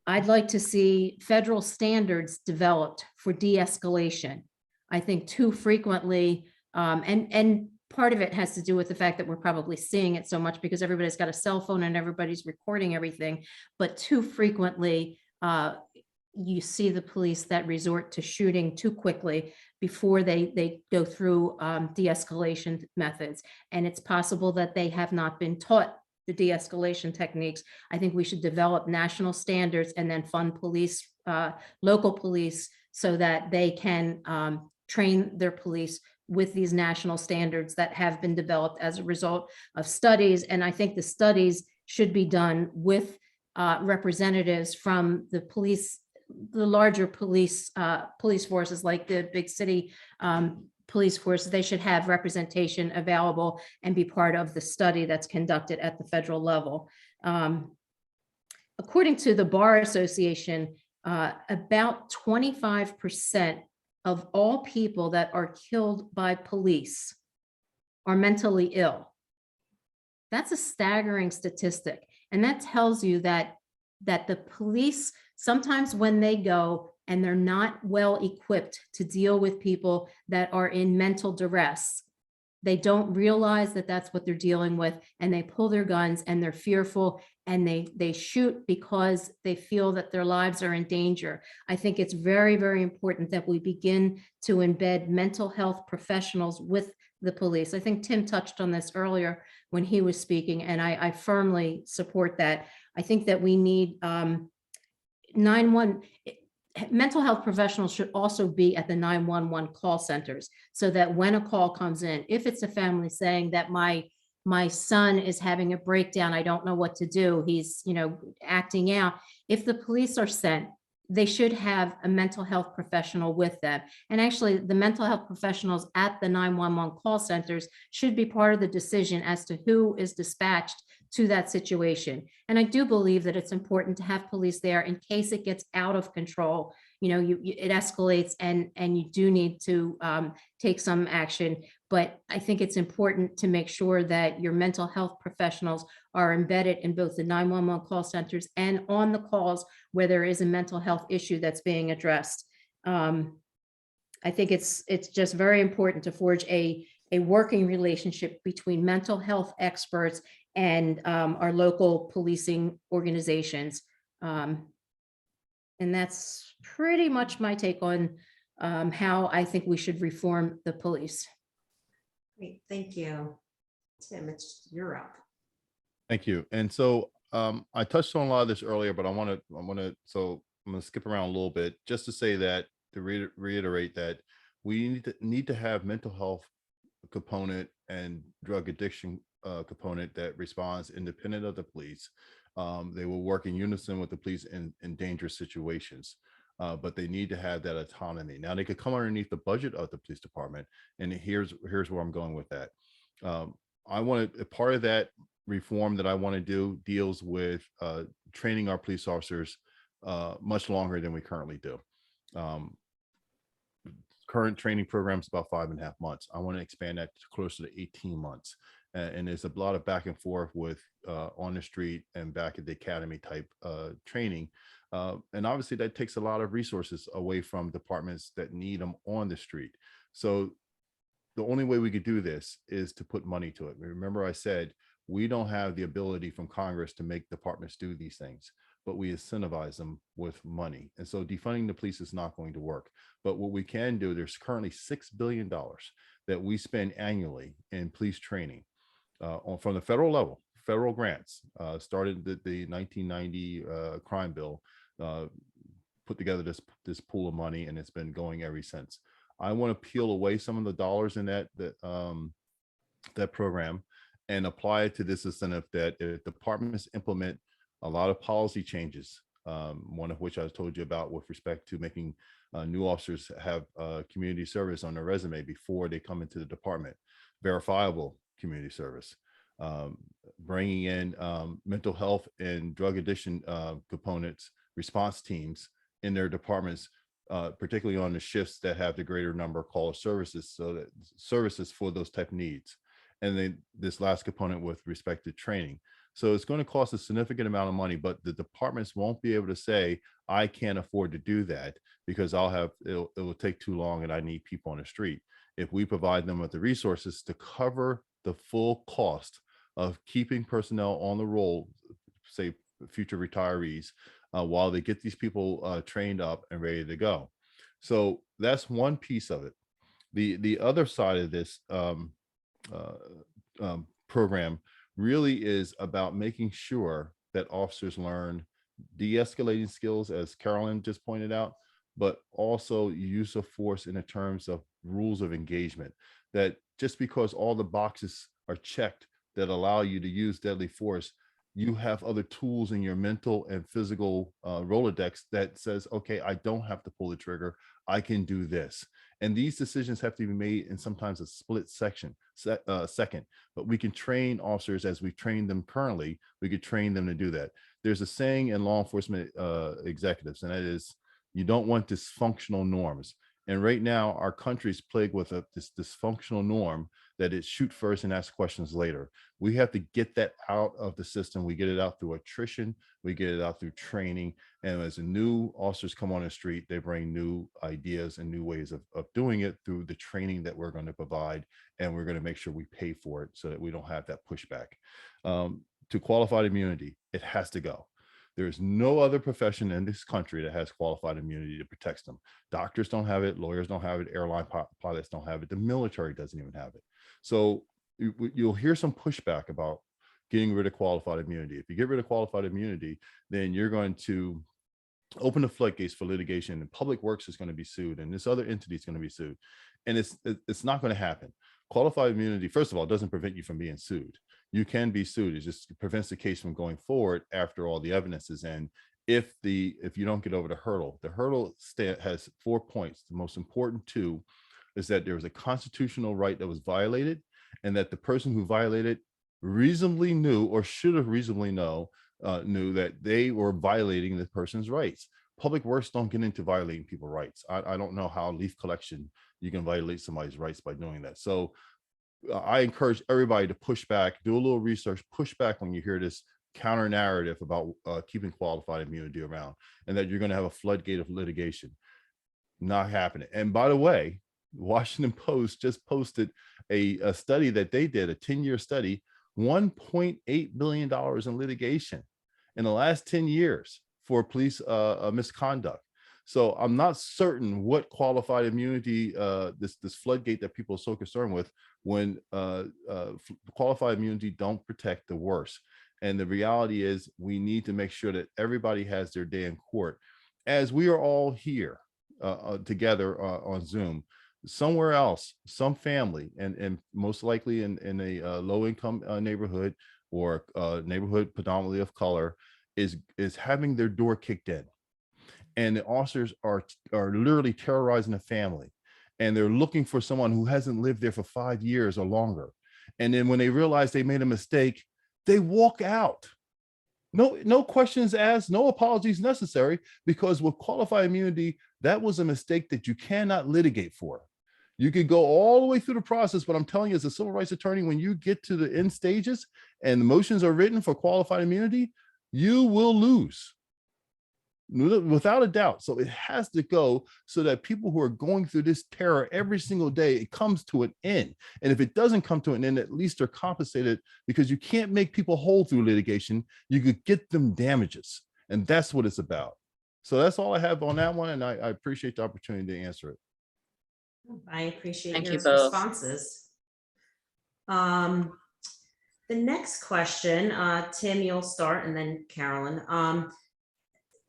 I'd like to see federal standards developed for de-escalation. I think too frequently, and part of it has to do with the fact that we're probably seeing it so much because everybody's got a cell phone and everybody's recording everything, but too frequently, you see the police that resort to shooting too quickly before they go through de-escalation methods. And it's possible that they have not been taught the de-escalation techniques. I think we should develop national standards and then fund police, local police, so that they can train their police with these national standards that have been developed as a result of studies. And I think the studies should be done with representatives from the police, the larger police forces, like the big city police forces. They should have representation available and be part of the study that's conducted at the federal level. According to the Bar Association, about 25% of all people that are killed by police are mentally ill. That's a staggering statistic. And that tells you that the police, sometimes when they go and they're not well equipped to deal with people that are in mental duress, they don't realize that that's what they're dealing with, and they pull their guns and they're fearful and they shoot because they feel that their lives are in danger. I think it's very, very important that we begin to embed mental health professionals with the police. I think Tim touched on this earlier when he was speaking, and I firmly support that. I think that we need mental health professionals should also be at the 911 call centers, so that when a call comes in, if it's a family saying that my son is having a breakdown, I don't know what to do, he's acting out, if the police are sent, they should have a mental health professional with them. And actually, the mental health professionals at the 911 call centers should be part of the decision as to who is dispatched to that situation. And I do believe that it's important to have police there in case it gets out of control. It escalates and you do need to take some action. But I think it's important to make sure that your mental health professionals are embedded in both the 911 call centers and on the calls where there is a mental health issue that's being addressed. I think it's just very important to forge a a working relationship between mental health experts and our local policing organizations. And that's pretty much my take on how I think we should reform the police. Great, thank you. Tim, you're up. Thank you. And so I touched on a lot of this earlier, but so I'm going to skip around a little bit just to say that, to reiterate that we need to have mental health component and drug addiction component that responds independent of the police. They will work in unison with the police in dangerous situations, but they need to have that autonomy. Now they could come underneath the budget of the police department, and here's where I'm going with that. I want to, part of that reform that I want to do deals with training our police officers much longer than we currently do. Current training program is about 5.5 months. I want to expand that to closer to 18 months. And there's a lot of back and forth with on the street and back at the academy type training. And obviously that takes a lot of resources away from departments that need them on the street. So the only way we could do this is to put money to it. Remember I said, we don't have the ability from Congress to make departments do these things, but we incentivize them with money. And so defunding the police is not going to work. But what we can do, there's currently $6 billion that we spend annually in police training from the federal level, federal grants, started the 1990 crime bill, put together this pool of money, and it's been going ever since. I want to peel away some of the dollars in that program and apply it to this incentive that if departments implement a lot of policy changes, one of which I told you about with respect to making new officers have community service on their resume before they come into the department, verifiable community service, bringing in mental health and drug addiction components, response teams in their departments, particularly on the shifts that have the greater number of call services, so that services for those type of needs. And then this last component with respect to training. So it's going to cost a significant amount of money, but the departments won't be able to say, I can't afford to do that because it will take too long and I need people on the street. If we provide them with the resources to cover the full cost of keeping personnel on the roll, say future retirees, while they get these people trained up and ready to go. So that's one piece of it. The other side of this program really is about making sure that officers learn de-escalating skills, as Carolyn just pointed out, but also use of force in the terms of rules of engagement. That just because all the boxes are checked that allow you to use deadly force, you have other tools in your mental and physical Rolodex that says, okay, I don't have to pull the trigger, I can do this. And these decisions have to be made in sometimes a split second, but we can train officers as we train them currently, we could train them to do that. There's a saying in law enforcement executives, and that is, you don't want dysfunctional norms. And right now, our country is plagued with this dysfunctional norm that is shoot first and ask questions later. We have to get that out of the system. We get it out through attrition. We get it out through training. And as the new officers come on the street, they bring new ideas and new ways of doing it through the training that we're going to provide. And we're going to make sure we pay for it so that we don't have that pushback. To qualified immunity, it has to go. There is no other profession in this country that has qualified immunity that protects them. Doctors don't have it, lawyers don't have it, airline pilots don't have it, the military doesn't even have it. So you'll hear some pushback about getting rid of qualified immunity. If you get rid of qualified immunity, then you're going to open the floodgates for litigation, and Public Works is going to be sued, and this other entity is going to be sued. And it's not going to happen. Qualified immunity, first of all, doesn't prevent you from being sued. You can be sued. It just prevents the case from going forward after all the evidence is in. If you don't get over the hurdle has 4 points. The most important two is that there was a constitutional right that was violated, and that the person who violated reasonably knew, or should have reasonably knew that they were violating the person's rights. Public Works don't get into violating people's rights. I don't know how leaf collection you can violate somebody's rights by doing that. So I encourage everybody to push back, do a little research, push back when you hear this counter narrative about keeping qualified immunity around, and that you're going to have a floodgate of litigation. Not happening. And by the way, Washington Post just posted a study that they did, a 10-year study, $1.8 billion in litigation in the last 10 years for police misconduct. So I'm not certain what qualified immunity, this floodgate that people are so concerned with, when qualified immunity don't protect the worst. And the reality is we need to make sure that everybody has their day in court. As we are all here together on Zoom, somewhere else, some family, and most likely in a low-income neighborhood or neighborhood predominantly of color, is having their door kicked in. And the officers are literally terrorizing the family. And they're looking for someone who hasn't lived there for 5 years or longer. And then when they realize they made a mistake, they walk out. No questions asked, no apologies necessary, because with qualified immunity, that was a mistake that you cannot litigate for. You could go all the way through the process, but I'm telling you, as a civil rights attorney, when you get to the end stages and the motions are written for qualified immunity, you will lose. Without a doubt. So it has to go so that people who are going through this terror every single day, it comes to an end. And if it doesn't come to an end, at least they're compensated, because you can't make people whole through litigation. You could get them damages. And that's what it's about. So that's all I have on that one. And I appreciate the opportunity to answer it. I appreciate Thank your you both. responses. The next question, Tim, you'll start, and then Carolyn.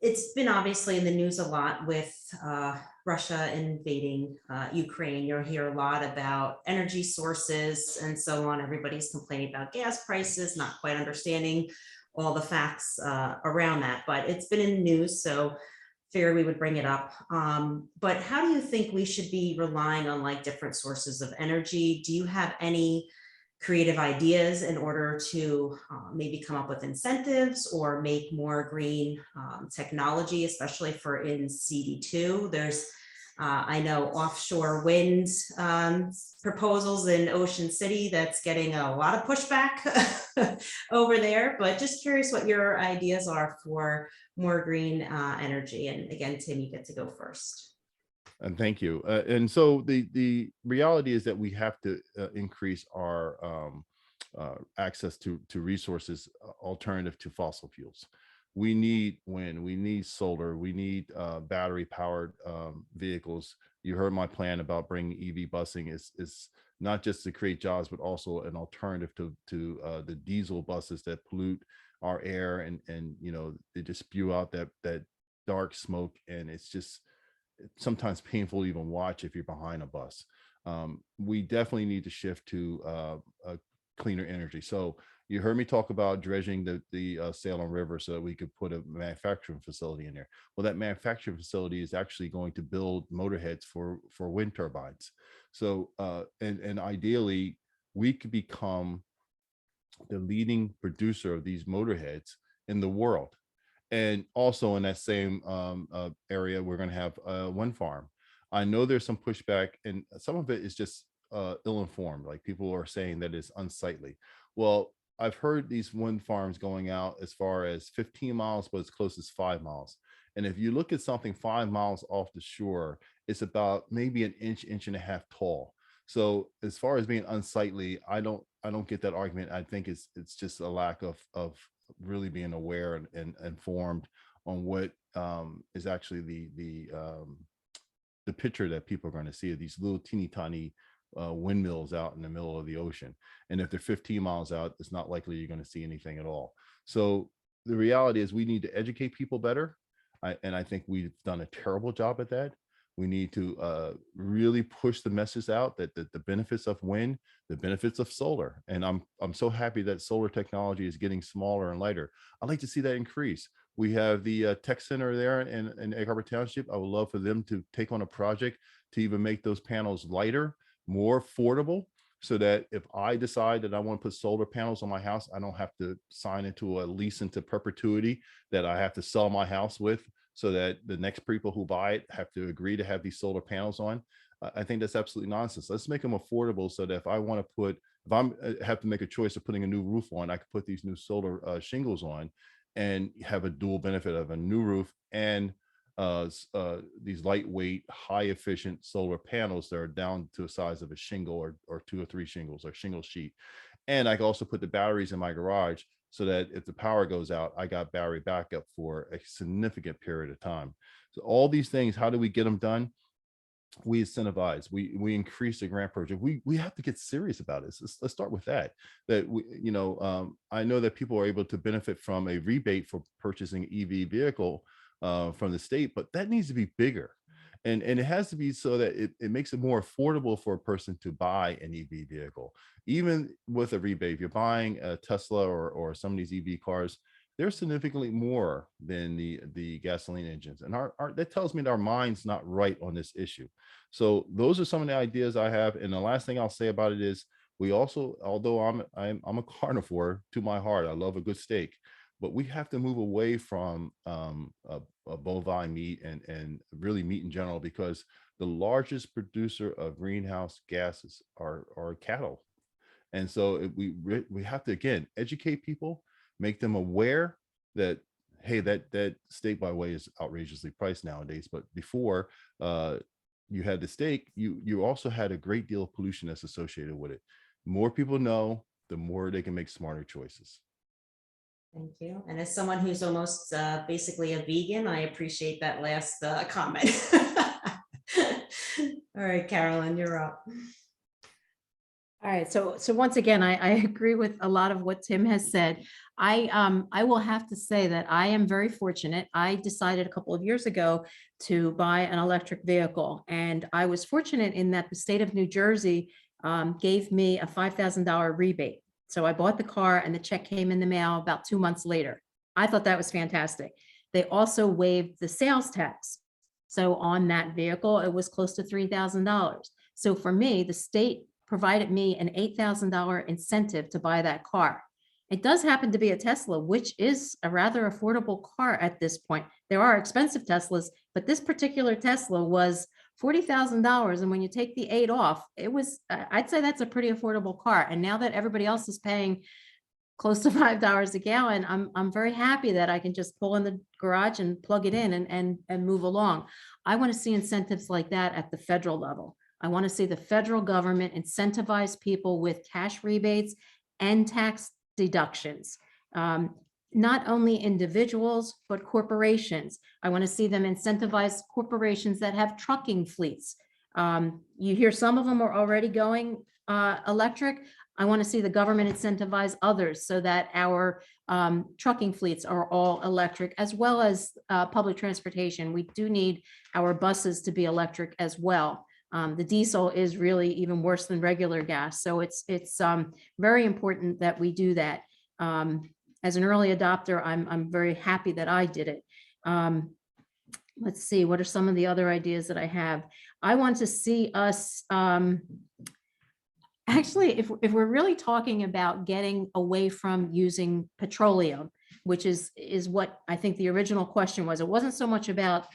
It's been obviously in the news a lot with Russia invading Ukraine. You'll hear a lot about energy sources and so on. Everybody's complaining about gas prices, not quite understanding all the facts around that, but it's been in the news, so figured we would bring it up. But how do you think we should be relying on like different sources of energy? Do you have any creative ideas in order to maybe come up with incentives or make more green technology, especially for in CD2? There's, I know, offshore wind proposals in Ocean City that's getting a lot of pushback over there, but just curious what your ideas are for more green energy. And again, Tim, you get to go first. And thank you. And so the reality is that we have to increase our access to resources alternative to fossil fuels. We need wind, we need solar, we need battery powered vehicles. You heard my plan about bringing EV busing is not just to create jobs, but also an alternative to the diesel buses that pollute our air, and you know, they just spew out that dark smoke, and it's just sometimes painful to even watch if you're behind a bus. We definitely need to shift to a cleaner energy. So you heard me talk about dredging the Salem River so that we could put a manufacturing facility in there. Well, that manufacturing facility is actually going to build motorheads for wind turbines. So and ideally we could become the leading producer of these motorheads in the world. And also in that same area, we're going to have a wind farm. I know there's some pushback, and some of it is just ill-informed. Like people are saying that it's unsightly. Well, I've heard these wind farms going out as far as 15 miles, but as close as 5 miles. And if you look at something 5 miles off the shore, it's about maybe an inch and a half tall. So as far as being unsightly, I don't get that argument. I think it's just a lack of really being aware and informed on what is actually the picture that people are going to see of these little teeny tiny windmills out in the middle of the ocean. And if they're 15 miles out, it's not likely you're going to see anything at all. So the reality is we need to educate people better. And I think we've done a terrible job at that. We need to really push the message out that the benefits of wind, the benefits of solar. And I'm so happy that solar technology is getting smaller and lighter. I'd like to see that increase. We have the tech center there in Egg Harbor Township. I would love for them to take on a project to even make those panels lighter, more affordable, so that if I decide that I want to put solar panels on my house, I don't have to sign into a lease into perpetuity that I have to sell my house with, so that the next people who buy it have to agree to have these solar panels on. I think that's absolutely nonsense. Let's make them affordable so that if I want to put, if I have to make a choice of putting a new roof on, I could put these new solar shingles on and have a dual benefit of a new roof and these lightweight, high efficient solar panels that are down to a size of a shingle or 2 or 3 shingles or shingle sheet. And I can also put the batteries in my garage so that if the power goes out, I got battery backup for a significant period of time. So all these things, how do we get them done? We incentivize, we increase the grant project. We have to get serious about it. Let's start with that. I know that people are able to benefit from a rebate for purchasing EV vehicle from the state, but that needs to be bigger. And it has to be so that it makes it more affordable for a person to buy an EV vehicle. Even with a rebate, if you're buying a Tesla or some of these EV cars, they're significantly more than the gasoline engines. And that tells me that our mind's not right on this issue. So those are some of the ideas I have. And the last thing I'll say about it is, we also, although I'm a carnivore to my heart, I love a good steak, but we have to move away from a bovine meat and really meat in general, because the largest producer of greenhouse gases are cattle. And so we have to, again, educate people, make them aware that, hey, that steak, by the way, is outrageously priced nowadays. But before you had the steak, you also had a great deal of pollution that's associated with it. More people know, the more they can make smarter choices. Thank you. And as someone who's almost basically a vegan, I appreciate that last comment. All right, Carolyn, you're up. All right, so once again, I agree with a lot of what Tim has said. I will have to say that I am very fortunate. I decided a couple of years ago to buy an electric vehicle, and I was fortunate in that the state of New Jersey gave me a $5,000 rebate. So I bought the car and the check came in the mail about 2 months later. I thought that was fantastic. They also waived the sales tax. So on that vehicle, it was close to $3,000. So for me, the state provided me an $8,000 incentive to buy that car. It does happen to be a Tesla, which is a rather affordable car at this point. There are expensive Teslas, but this particular Tesla was $40,000. And when you take the 8 off, it was, I'd say that's a pretty affordable car. And now that everybody else is paying close to $5 a gallon, I'm very happy that I can just pull in the garage and plug it in and move along. I want to see incentives like that at the federal level. I want to see the federal government incentivize people with cash rebates and tax deductions. Not only individuals, but corporations. I want to see them incentivize corporations that have trucking fleets. You hear some of them are already going electric. I want to see the government incentivize others so that our trucking fleets are all electric, as well as public transportation. We do need our buses to be electric as well. The diesel is really even worse than regular gas. So it's very important that we do that. As an early adopter, I'm very happy that I did it. Let's see, what are some of the other ideas that I have? I want to see us, actually, if we're really talking about getting away from using petroleum, which is what I think the original question was. It wasn't so much about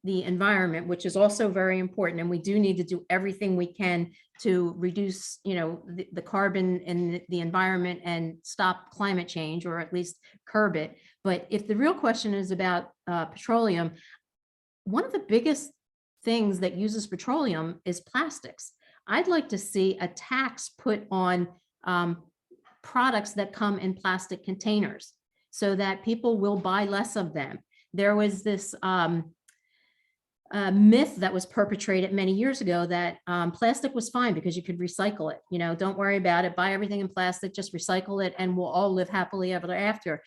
the environment, which is also very important, and we do need to do everything we can to reduce, the carbon in the environment and stop climate change, or at least curb it. But if the real question is about petroleum, one of the biggest things that uses petroleum is plastics. I'd like to see a tax put on products that come in plastic containers so that people will buy less of them. There was this myth that was perpetrated many years ago that plastic was fine because you could recycle it. Don't worry about it, buy everything in plastic, just recycle it, and we'll all live happily ever after.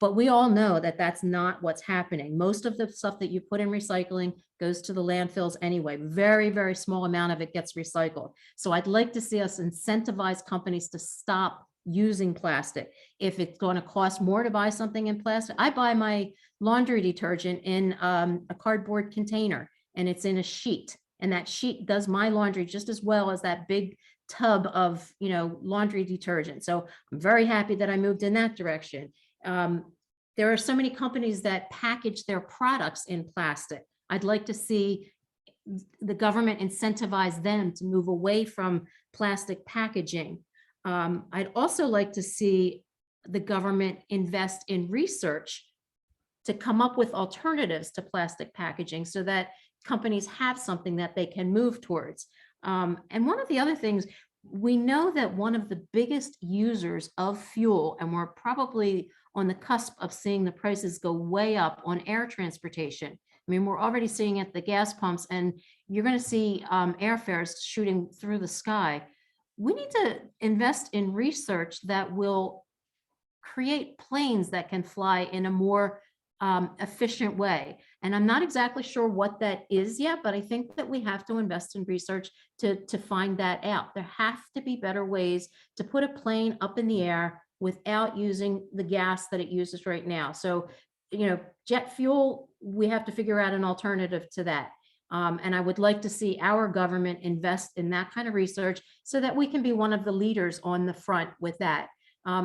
But we all know that that's not what's happening. Most of the stuff that you put in recycling goes to the landfills anyway. Very, very small amount of it gets recycled. So I'd like to see us incentivize companies to stop using plastic. If it's going to cost more to buy something in plastic, I buy my laundry detergent in a cardboard container, and it's in a sheet, and that sheet does my laundry just as well as that big tub of laundry detergent. So I'm very happy that I moved in that direction. There are so many companies that package their products in plastic. I'd like to see the government incentivize them to move away from plastic packaging. I'd also like to see the government invest in research to come up with alternatives to plastic packaging so that companies have something that they can move towards. And one of the other things, we know that one of the biggest users of fuel, and we're probably on the cusp of seeing the prices go way up on air transportation. I mean, we're already seeing at the gas pumps, and you're going to see airfares shooting through the sky. We need to invest in research that will create planes that can fly in a more efficient way. And I'm not exactly sure what that is yet, but I think that we have to invest in research to find that out. There have to be better ways to put a plane up in the air without using the gas that it uses right now. So, jet fuel, we have to figure out an alternative to that. And I would like to see our government invest in that kind of research so that we can be one of the leaders on the front with that.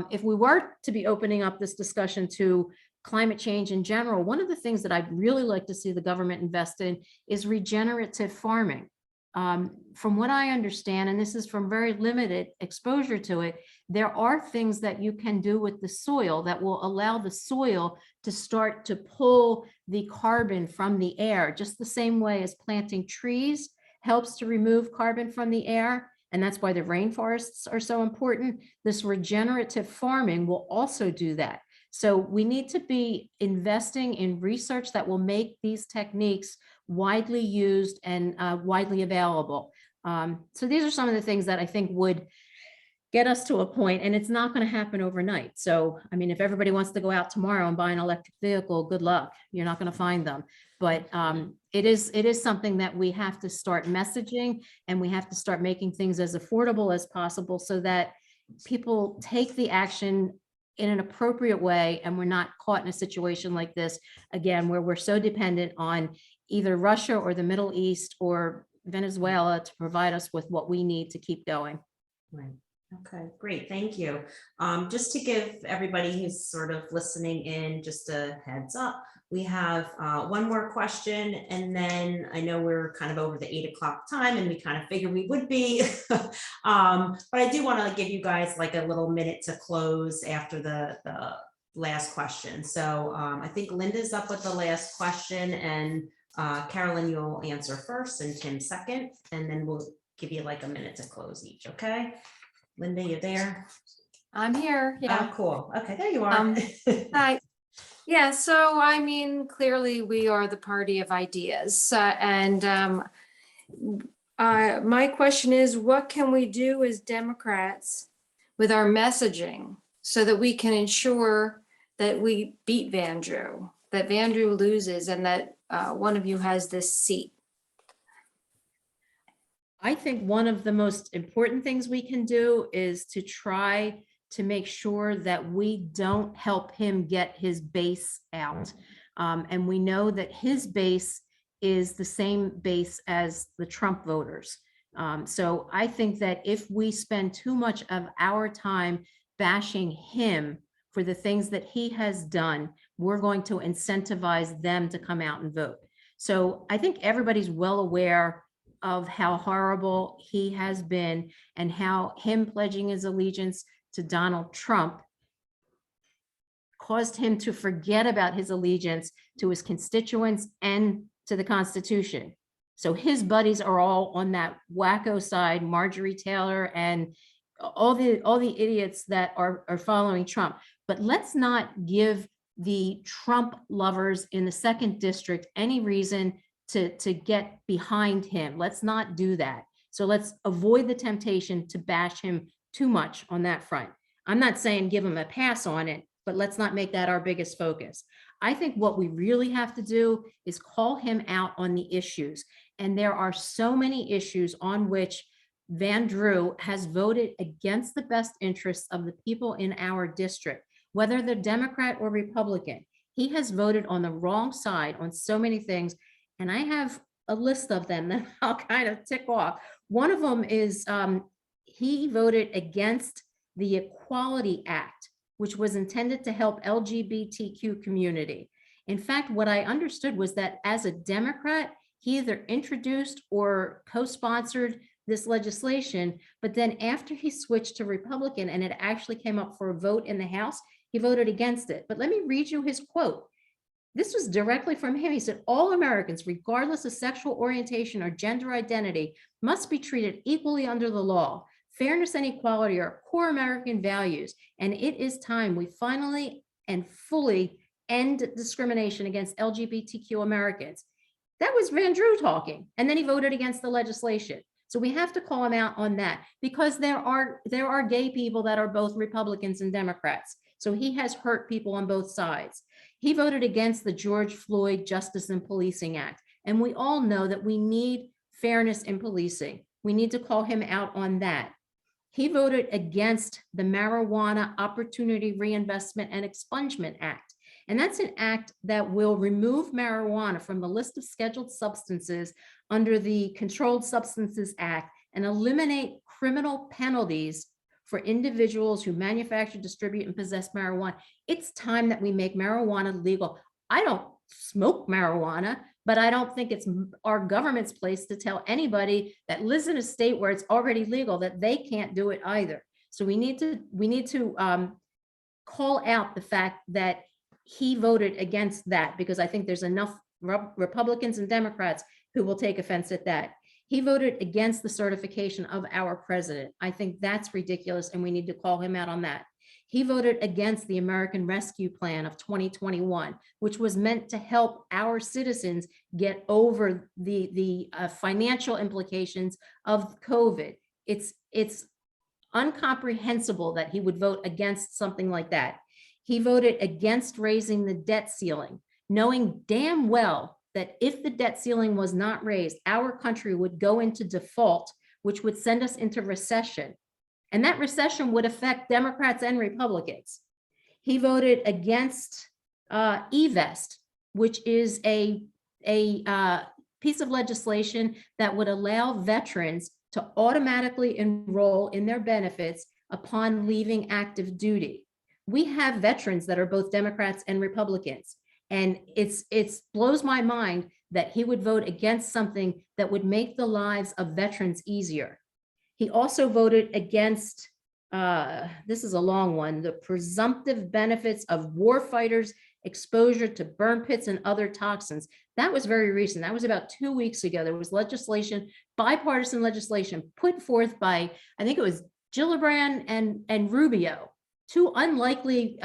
If we were to be opening up this discussion to climate change in general, one of the things that I'd really like to see the government invest in is regenerative farming. From what I understand, and this is from very limited exposure to it, there are things that you can do with the soil that will allow the soil to start to pull the carbon from the air, just the same way as planting trees helps to remove carbon from the air. And that's why the rainforests are so important. This regenerative farming will also do that. So we need to be investing in research that will make these techniques widely used and widely available. So these are some of the things that I think would get us to a point, and it's not going to happen overnight. So, I mean, if everybody wants to go out tomorrow and buy an electric vehicle, good luck. You're not going to find them. But it is something that we have to start messaging, and we have to start making things as affordable as possible so that people take the action in an appropriate way, and we're not caught in a situation like this again, where we're so dependent on either Russia or the Middle East or Venezuela to provide us with what we need to keep going. Right. Okay, great. Thank you. Just to give everybody who's sort of listening in just a heads up, we have one more question, and then I know we're kind of over the 8 o'clock time, and we kind of figured we would be. But I do want to give you guys like a little minute to close after the last question. So I think Linda's up with the last question, and Carolyn, you'll answer first, and Tim second, and then we'll give you like a minute to close each. Okay. Linda, you there? I'm here. Yeah. Oh, cool. Okay, there you are. Hi. Yeah. So, I mean, clearly we are the party of ideas. My question is, what can we do as Democrats with our messaging so that we can ensure that we beat Vandrew, that Vandrew loses, and that one of you has this seat? I think one of the most important things we can do is to try to make sure that we don't help him get his base out. And we know that his base is the same base as the Trump voters. So I think that if we spend too much of our time bashing him for the things that he has done, we're going to incentivize them to come out and vote. So I think everybody's well aware of how horrible he has been, and how him pledging his allegiance to Donald Trump caused him to forget about his allegiance to his constituents and to the Constitution. So his buddies are all on that wacko side, Marjorie Taylor and all the idiots that are following Trump. But let's not give the Trump lovers in the 2nd district any reason to get behind him. Let's not do that. So let's avoid the temptation to bash him too much on that front. I'm not saying give him a pass on it, but let's not make that our biggest focus. I think what we really have to do is call him out on the issues. And there are so many issues on which Vandrew has voted against the best interests of the people in our district, whether they're Democrat or Republican. He has voted on the wrong side on so many things. And I have a list of them that I'll kind of tick off. One of them is he voted against the Equality Act, which was intended to help LGBTQ community. In fact, what I understood was that as a Democrat, he either introduced or co-sponsored this legislation, but then after he switched to Republican and it actually came up for a vote in the House, he voted against it. But let me read you his quote. This was directly from him. He said, all Americans, regardless of sexual orientation or gender identity, must be treated equally under the law. Fairness and equality are core American values, and it is time we finally and fully end discrimination against LGBTQ Americans. That was Van Drew talking, and then he voted against the legislation. So we have to call him out on that, because there are gay people that are both Republicans and Democrats. So he has hurt people on both sides. He voted against the George Floyd Justice and Policing Act. And we all know that we need fairness in policing. We need to call him out on that. He voted against the Marijuana Opportunity Reinvestment and Expungement Act. And that's an act that will remove marijuana from the list of scheduled substances under the Controlled Substances Act and eliminate criminal penalties for individuals who manufacture, distribute, and possess marijuana. It's time that we make marijuana legal. I don't smoke marijuana, but I don't think it's our government's place to tell anybody that lives in a state where it's already legal that they can't do it either. So we need to call out the fact that he voted against that, because I think there's enough Republicans and Democrats who will take offense at that. He voted against the certification of our president. I think that's ridiculous, and we need to call him out on that. He voted against the American Rescue Plan of 2021, which was meant to help our citizens get over the financial implications of COVID. It's incomprehensible that he would vote against something like that. He voted against raising the debt ceiling, knowing damn well that if the debt ceiling was not raised, our country would go into default, which would send us into recession. And that recession would affect Democrats and Republicans. He voted against eVest, which is a piece of legislation that would allow veterans to automatically enroll in their benefits upon leaving active duty. We have veterans that are both Democrats and Republicans. And it blows my mind that he would vote against something that would make the lives of veterans easier. He also voted against, this is a long one, the presumptive benefits of warfighters' exposure to burn pits and other toxins. That was very recent. That was about 2 weeks ago. There was legislation, bipartisan legislation put forth by, I think it was Gillibrand and Rubio, two unlikely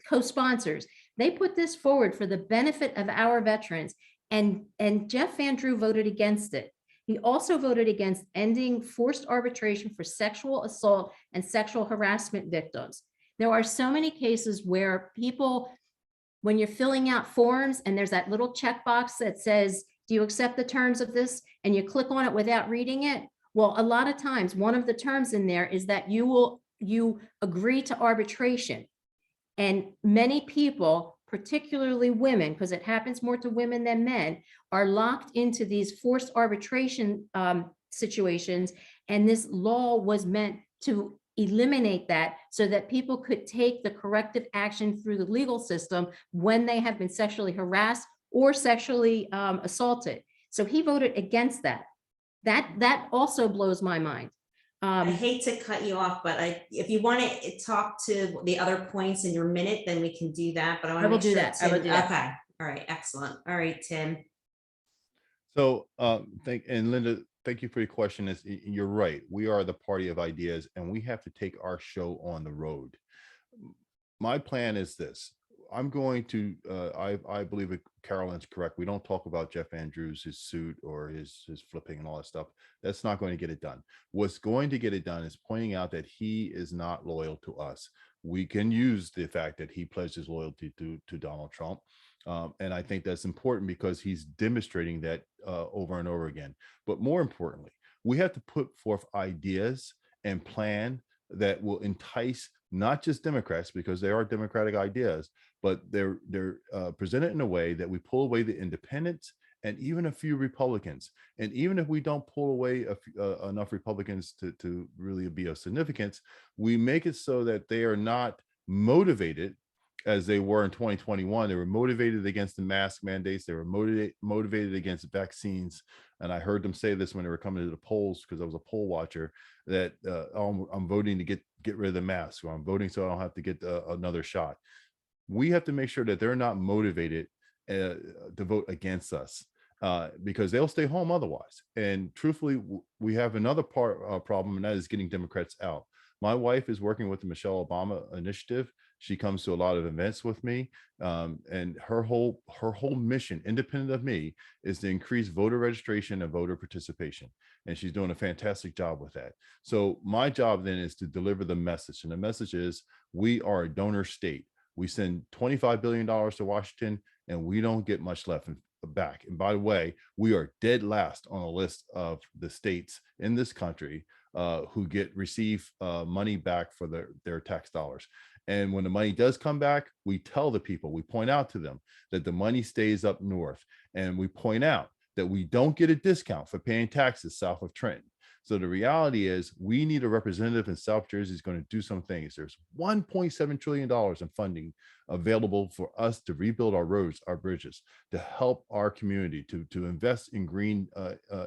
co-sponsors. They put this forward for the benefit of our veterans, and Jeff Van Drew voted against it. He also voted against ending forced arbitration for sexual assault and sexual harassment victims. There are so many cases where people, when you're filling out forms and there's that little checkbox that says, do you accept the terms of this? And you click on it without reading it. Well, a lot of times, one of the terms in there is that you agree to arbitration. And many people, particularly women, because it happens more to women than men, are locked into these forced arbitration situations. And this law was meant to eliminate that so that people could take the corrective action through the legal system when they have been sexually harassed or sexually assaulted. So he voted against that. That also blows my mind. I hate to cut you off, but if you want to talk to the other points in your minute, then we can do that. But I will do that. Okay. All right. Excellent. All right, Tim. So Linda, thank you for your question. You're right. We are the party of ideas, and we have to take our show on the road. My plan is this. I'm going to, I believe Carolyn's correct. We don't talk about Jeff Andrews, his suit or his flipping and all that stuff. That's not going to get it done. What's going to get it done is pointing out that he is not loyal to us. We can use the fact that he pledged his loyalty to Donald Trump. And I think that's important because he's demonstrating that over and over again. But more importantly, we have to put forth ideas and plan that will entice not just Democrats, because they are Democratic ideas, but they're presented in a way that we pull away the independents and even a few Republicans. And even if we don't pull away enough Republicans to really be of significance, we make it so that they are not motivated as they were in 2021. They were motivated against the mask mandates. They were motivated against vaccines. And I heard them say this when they were coming to the polls, because I was a poll watcher, that I'm voting to get rid of the mask, or I'm voting so I don't have to get another shot. We have to make sure that they're not motivated to vote against us. Because they'll stay home otherwise. And truthfully, we have another problem, and that is getting Democrats out. My wife is working with the Michelle Obama initiative. She comes to a lot of events with me, and her whole mission, independent of me, is to increase voter registration and voter participation. And she's doing a fantastic job with that. So my job then is to deliver the message, and the message is we are a donor state. We send $25 billion to Washington, and we don't get much left back. And by the way, we are dead last on a list of the states in this country who receive money back for their tax dollars. And when the money does come back, we tell the people, we point out to them that the money stays up north, and we point out that we don't get a discount for paying taxes south of Trenton. So the reality is we need a representative in South Jersey who's going to do some things. There's $1.7 trillion in funding available for us to rebuild our roads, our bridges, to help our community, to invest in green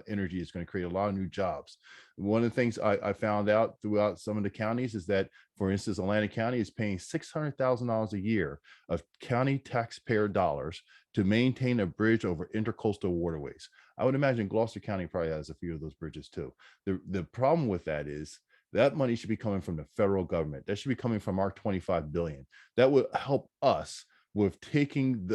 energy. Is going to create a lot of new jobs. One of the things I found out throughout some of the counties is that, for instance, Atlantic County is paying $600,000 a year of county taxpayer dollars to maintain a bridge over intercoastal waterways. I would imagine Gloucester County probably has a few of those bridges too. The problem with that is that money should be coming from the federal government. That should be coming from our 25 billion. That would help us with taking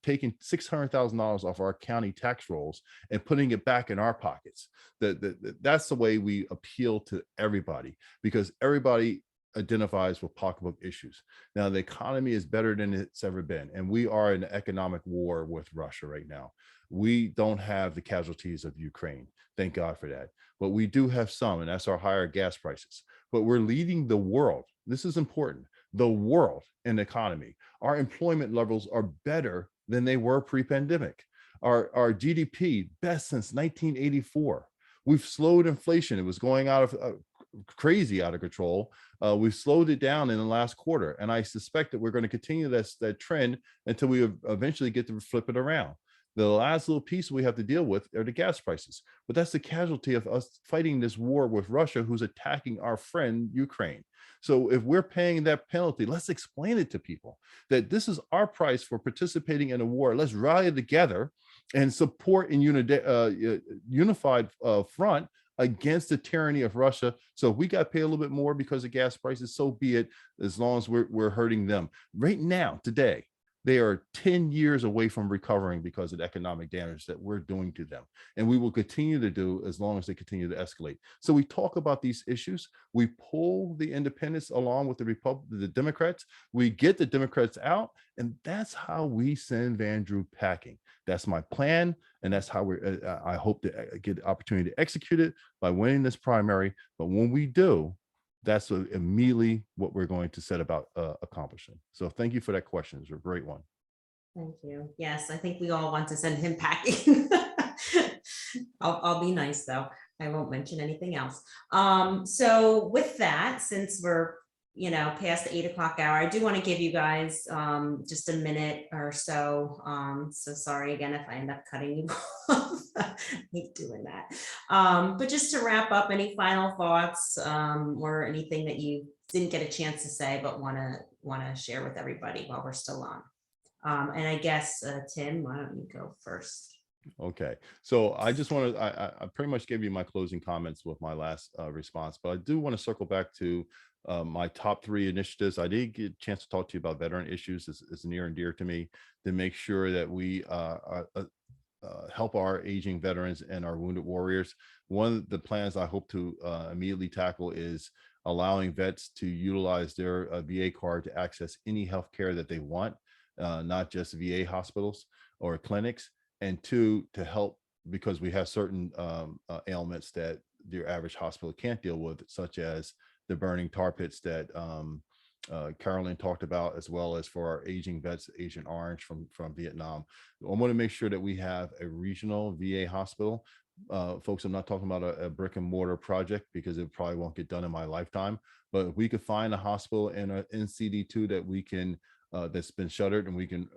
taking $600,000 off our county tax rolls and putting it back in our pockets. That's the way we appeal to everybody, because everybody identifies with pocketbook issues. Now, the economy is better than it's ever been, and we are in an economic war with Russia right now. We don't have the casualties of Ukraine, thank God for that, but we do have some, and that's our higher gas prices. But we're leading the world. This is important. The world in the economy. Our employment levels are better than they were pre-pandemic. Our GDP best since 1984. We've slowed inflation. It was going out of crazy out of control. We've slowed it down in the last quarter, and I suspect that we're going to continue that trend until we eventually get to flip it around. The last little piece we have to deal with are the gas prices, but that's the casualty of us fighting this war with Russia, who's attacking our friend Ukraine. So if we're paying that penalty, let's explain it to people that this is our price for participating in a war. Let's rally together and support in unified front against the tyranny of Russia. So if we got to pay a little bit more because of gas prices, so be it, as long as we're hurting them. Right now, today, they are 10 years away from recovering because of the economic damage that we're doing to them. And we will continue to do as long as they continue to escalate. So we talk about these issues. We pull the independents along with the Democrats. We get the Democrats out, and that's how we send Van Drew packing. That's my plan. And that's how I hope to get the opportunity to execute it by winning this primary. But when we do, that's immediately what we're going to set about accomplishing. So thank you for that question. It's a great one. Thank you. Yes, I think we all want to send him packing. I'll be nice though. I won't mention anything else. So with that, since we're past the 8 o'clock hour, I do want to give you guys just a minute or so. So sorry again if I end up cutting you off. I hate doing that. But just to wrap up, any final thoughts or anything that you didn't get a chance to say but want to share with everybody while we're still on. And I guess Tim, why don't you go first? Okay, so I just want to, I pretty much gave you my closing comments with my last response, but I do want to circle back to my top 3 initiatives. I did get a chance to talk to you about veteran issues. It's near and dear to me, to make sure that we help our aging veterans and our wounded warriors. One of the plans I hope to immediately tackle is allowing vets to utilize their VA card to access any health care that they want, not just VA hospitals or clinics. And 2, to help, because we have certain ailments that your average hospital can't deal with, such as the burning tar pits that Carolyn talked about, as well as for our aging vets, Agent Orange from Vietnam. I want to make sure that we have a regional VA hospital. Folks, I'm not talking about a brick and mortar project, because it probably won't get done in my lifetime. But if we could find a hospital in CD2 that we can that's been shuttered, and we can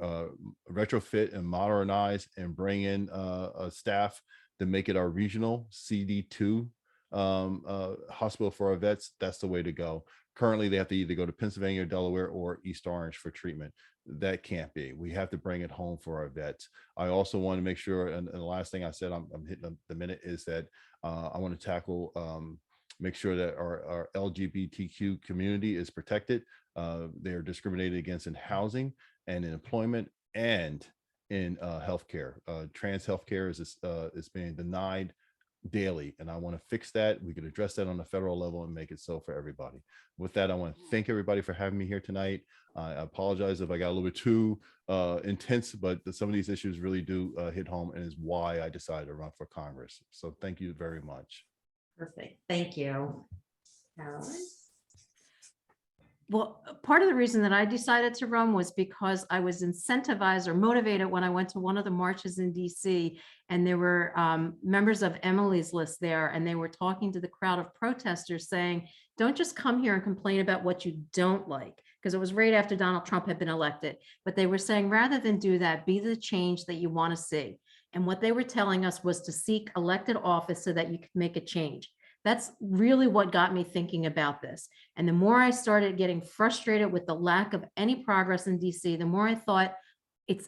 retrofit and modernize and bring in a staff to make it our regional CD2 hospital for our vets, that's the way to go. currently they have to either go to Pennsylvania or Delaware or East Orange for treatment. That can't be. We have to bring it home for our vets. I also want to make sure, and the last thing I said, I'm hitting the minute, is that I want to tackle, make sure that our LGBTQ community is protected. They are discriminated against in housing and in employment and in healthcare. Trans healthcare is being denied daily, and I want to fix that. We could address that on the federal level and make it so for everybody. With that, I want to thank everybody for having me here tonight. I apologize if I got a little bit too intense, but some of these issues really do hit home, and is why I decided to run for Congress. So thank you very much. Perfect. Thank you. Carolyn? Well, part of the reason that I decided to run was because I was incentivized or motivated when I went to one of the marches in DC, and there were members of Emily's List there, and they were talking to the crowd of protesters saying, don't just come here and complain about what you don't like, because it was right after Donald Trump had been elected. But they were saying, rather than do that, be the change that you want to see. And what they were telling us was to seek elected office so that you could make a change. That's really what got me thinking about this. And the more I started getting frustrated with the lack of any progress in DC, the more I thought,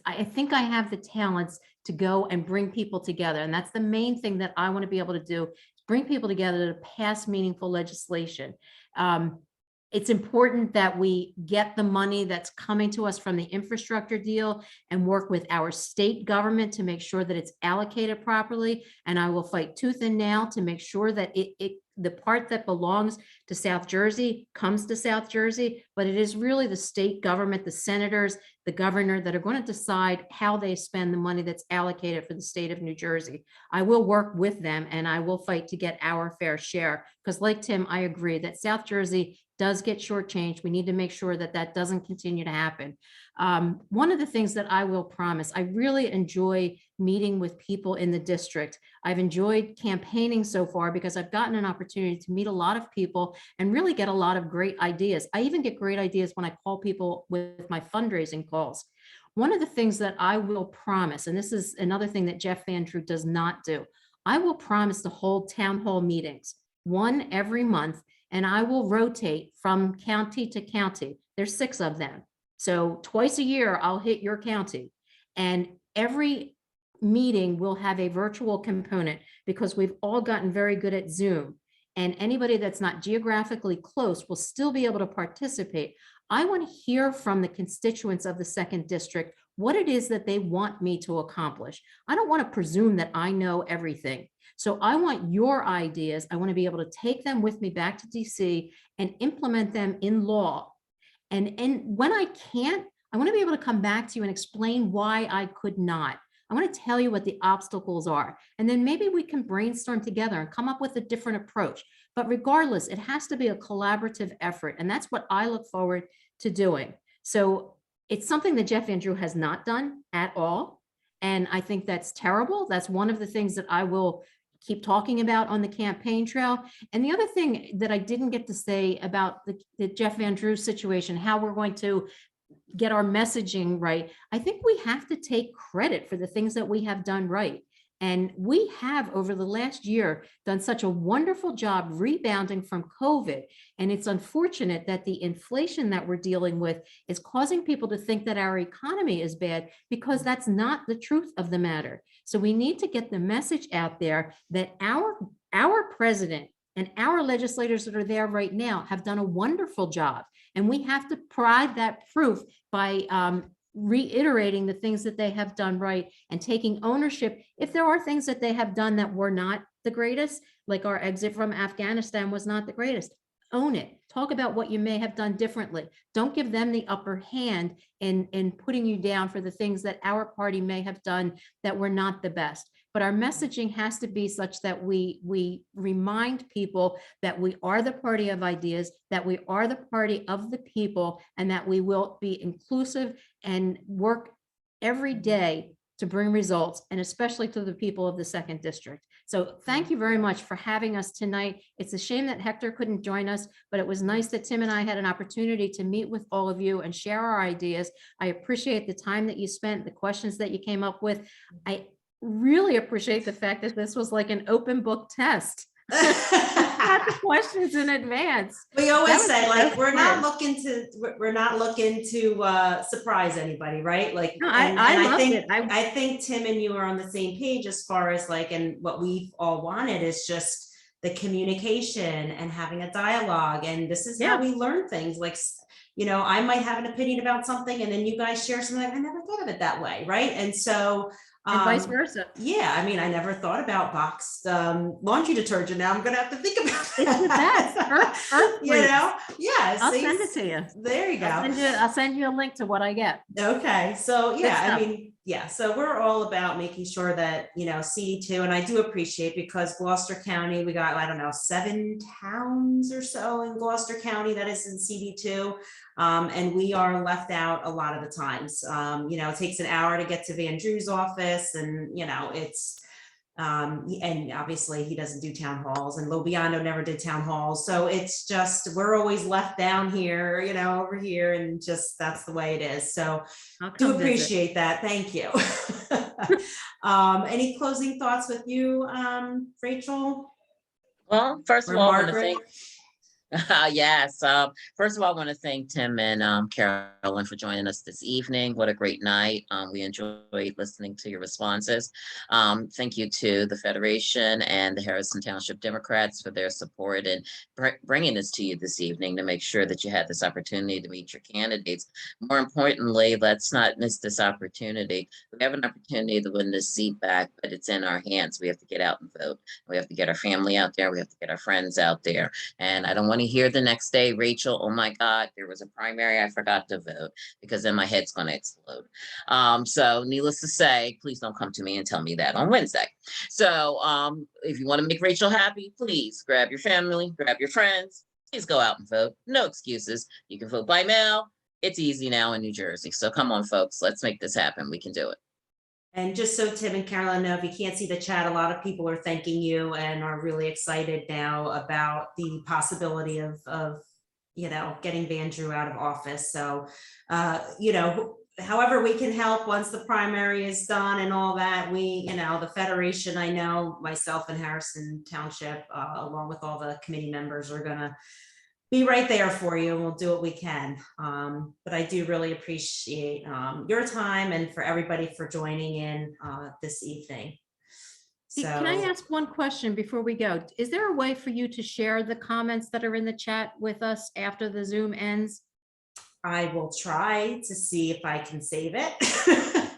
I think I have the talents to go and bring people together. And that's the main thing that I want to be able to do, is bring people together to pass meaningful legislation. It's important that we get the money that's coming to us from the infrastructure deal and work with our state government to make sure that it's allocated properly. And I will fight tooth and nail to make sure that the part that belongs to South Jersey comes to South Jersey, but it is really the state government, the senators, the governor, that are going to decide how they spend the money that's allocated for the state of New Jersey. I will work with them, and I will fight to get our fair share, because like Tim, I agree that South Jersey does get shortchanged. We need to make sure that that doesn't continue to happen. One of the things that I will promise, I really enjoy meeting with people in the district. I've enjoyed campaigning so far because I've gotten an opportunity to meet a lot of people and really get a lot of great ideas. I even get great ideas when I call people with my fundraising calls. One of the things that I will promise, and this is another thing that Jeff Van Drew does not do, I will promise to hold town hall meetings, one every month, and I will rotate from county to county. There's 6 of them. So twice a year, I'll hit your county. And every meeting will have a virtual component, because we've all gotten very good at Zoom. And anybody that's not geographically close will still be able to participate. I want to hear from the constituents of the 2nd District what it is that they want me to accomplish. I don't want to presume that I know everything. So I want your ideas. I want to be able to take them with me back to DC and implement them in law. And when I can't, I want to be able to come back to you and explain why I could not. I want to tell you what the obstacles are. And then maybe we can brainstorm together and come up with a different approach. But regardless, it has to be a collaborative effort. And that's what I look forward to doing. So it's something that Jeff Van Drew has not done at all. And I think that's terrible. That's one of the things that I will keep talking about on the campaign trail. And the other thing that I didn't get to say about the Jeff Van Drew situation, how we're going to get our messaging right, I think we have to take credit for the things that we have done right. And we have, over the last year, done such a wonderful job rebounding from COVID. And it's unfortunate that the inflation that we're dealing with is causing people to think that our economy is bad, because that's not the truth of the matter. So we need to get the message out there that our president and our legislators that are there right now have done a wonderful job. And we have to provide that proof by reiterating the things that they have done right and taking ownership. If there are things that they have done that were not the greatest, like our exit from Afghanistan was not the greatest, own it. Talk about what you may have done differently. Don't give them the upper hand in putting you down for the things that our party may have done that were not the best. But our messaging has to be such that we remind people that we are the party of ideas, that we are the party of the people, and that we will be inclusive and work every day to bring results, and especially to the people of the 2nd District. So thank you very much for having us tonight. It's a shame that Hector couldn't join us, but it was nice that Tim and I had an opportunity to meet with all of you and share our ideas. I appreciate the time that you spent, the questions that you came up with. I really appreciate the fact that this was like an open book test. At the questions in advance. We always was say, the like, best we're not part. looking to surprise anybody, right? Like, No, and I I loved think it. I think Tim and you are on the same page as far as like, and what we've all wanted is just the communication and having a dialogue. And this is how Yeah. we learn things. Like, I might have an opinion about something, and then you guys share something like, I never thought of it that way, right? And so And vice versa. yeah, I mean, I never thought about boxed laundry detergent. Now I'm gonna have to think about It's the best. Earth you know, yeah. I'll see, send it to you. there you go. I'll send you a link to what I get. Okay, so Good yeah, I stuff. mean, yeah, so we're all about making sure that, CD2, and I do appreciate, because Gloucester County, we got, I don't know, 7 towns or so in Gloucester County that is in CD2. And we are left out a lot of the times. It takes an hour to get to Van Drew's office, and, it's, and obviously he doesn't do town halls, and Lobiando never did town halls. So it's just, we're always left down here, over here, and just, that's the way it is. So I'll do come visit. appreciate that. Thank you. Any closing thoughts with you, Rachel? Well, first of Or all, I want to Margaret? thank. Yes. First of all, I want to thank Tim and Carolyn for joining us this evening. What a great night. We enjoyed listening to your responses. Thank you to the Federation and the Harrison Township Democrats for their support and bringing this to you this evening to make sure that you had this opportunity to meet your candidates. More importantly, let's not miss this opportunity. We have an opportunity to win this seat back, but it's in our hands. We have to get out and vote. We have to get our family out there. We have to get our friends out there. And I don't want to hear the next day, Rachel, oh my God, there was a primary, I forgot to vote, because then my head's going to explode. So needless to say, please don't come to me and tell me that on Wednesday. So if you want to make Rachel happy, please grab your family, grab your friends, please go out and vote. No excuses. You can vote by mail. It's easy now in New Jersey. So come on, folks, let's make this happen. We can do it. And just so Tim and Carolyn know, if you can't see the chat, a lot of people are thanking you and are really excited now about the possibility of getting Van Drew out of office. So, however we can help once the primary is done and all that, the Federation, I know myself and Harrison Township, along with all the committee members, are gonna be right there for you, and we'll do what we can. But I do really appreciate your time, and for everybody for joining in this evening. So Can I ask one question before we go? Is there a way for you to share the comments that are in the chat with us after the Zoom ends? I will try to see if I can save it.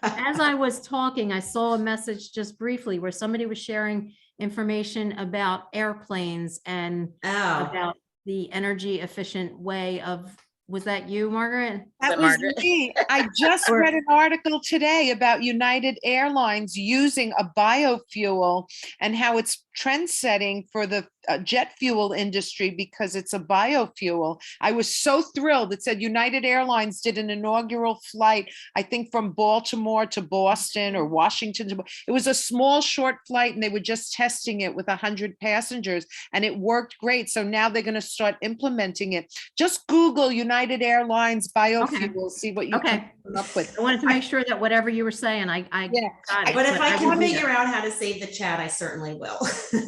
As I was talking, I saw a message just briefly where somebody was sharing information about airplanes and about the energy efficient way of, was that you, Margaret? That was Margaret? me. I just read an article today about United Airlines using a biofuel and how it's trend setting for the jet fuel industry because it's a biofuel. I was so thrilled. It said United Airlines did an inaugural flight, I think from Baltimore to Boston or Washington. It was a small, short flight, and they were just testing it with 100 passengers, and it worked great. So now they're going to start implementing it. Just Google United Airlines biofuel, see what you can come up with. I wanted to make sure that whatever you were saying, I Yeah. got it. But if I can will read figure it. out how to save the chat, I certainly will.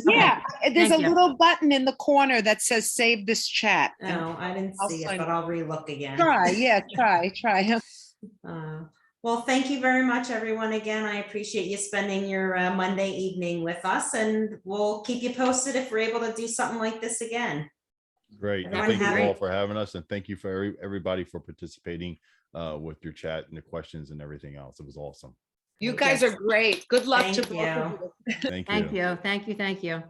Yeah, there's Thank a you. little button in the corner that says save this chat. And No, I didn't I'll see it, find but I'll relook again. try. Well, thank you very much, everyone. Again, I appreciate you spending your Monday evening with us, and we'll keep you posted if we're able to do something like this again. Great. And Everyone thank you have all it. for having us, and thank you for everybody for participating with your chat and the questions and everything else. It was awesome. You guys are great. Good luck to Thank both of you. you. Thank you. Thank you. Thank you. Thank you.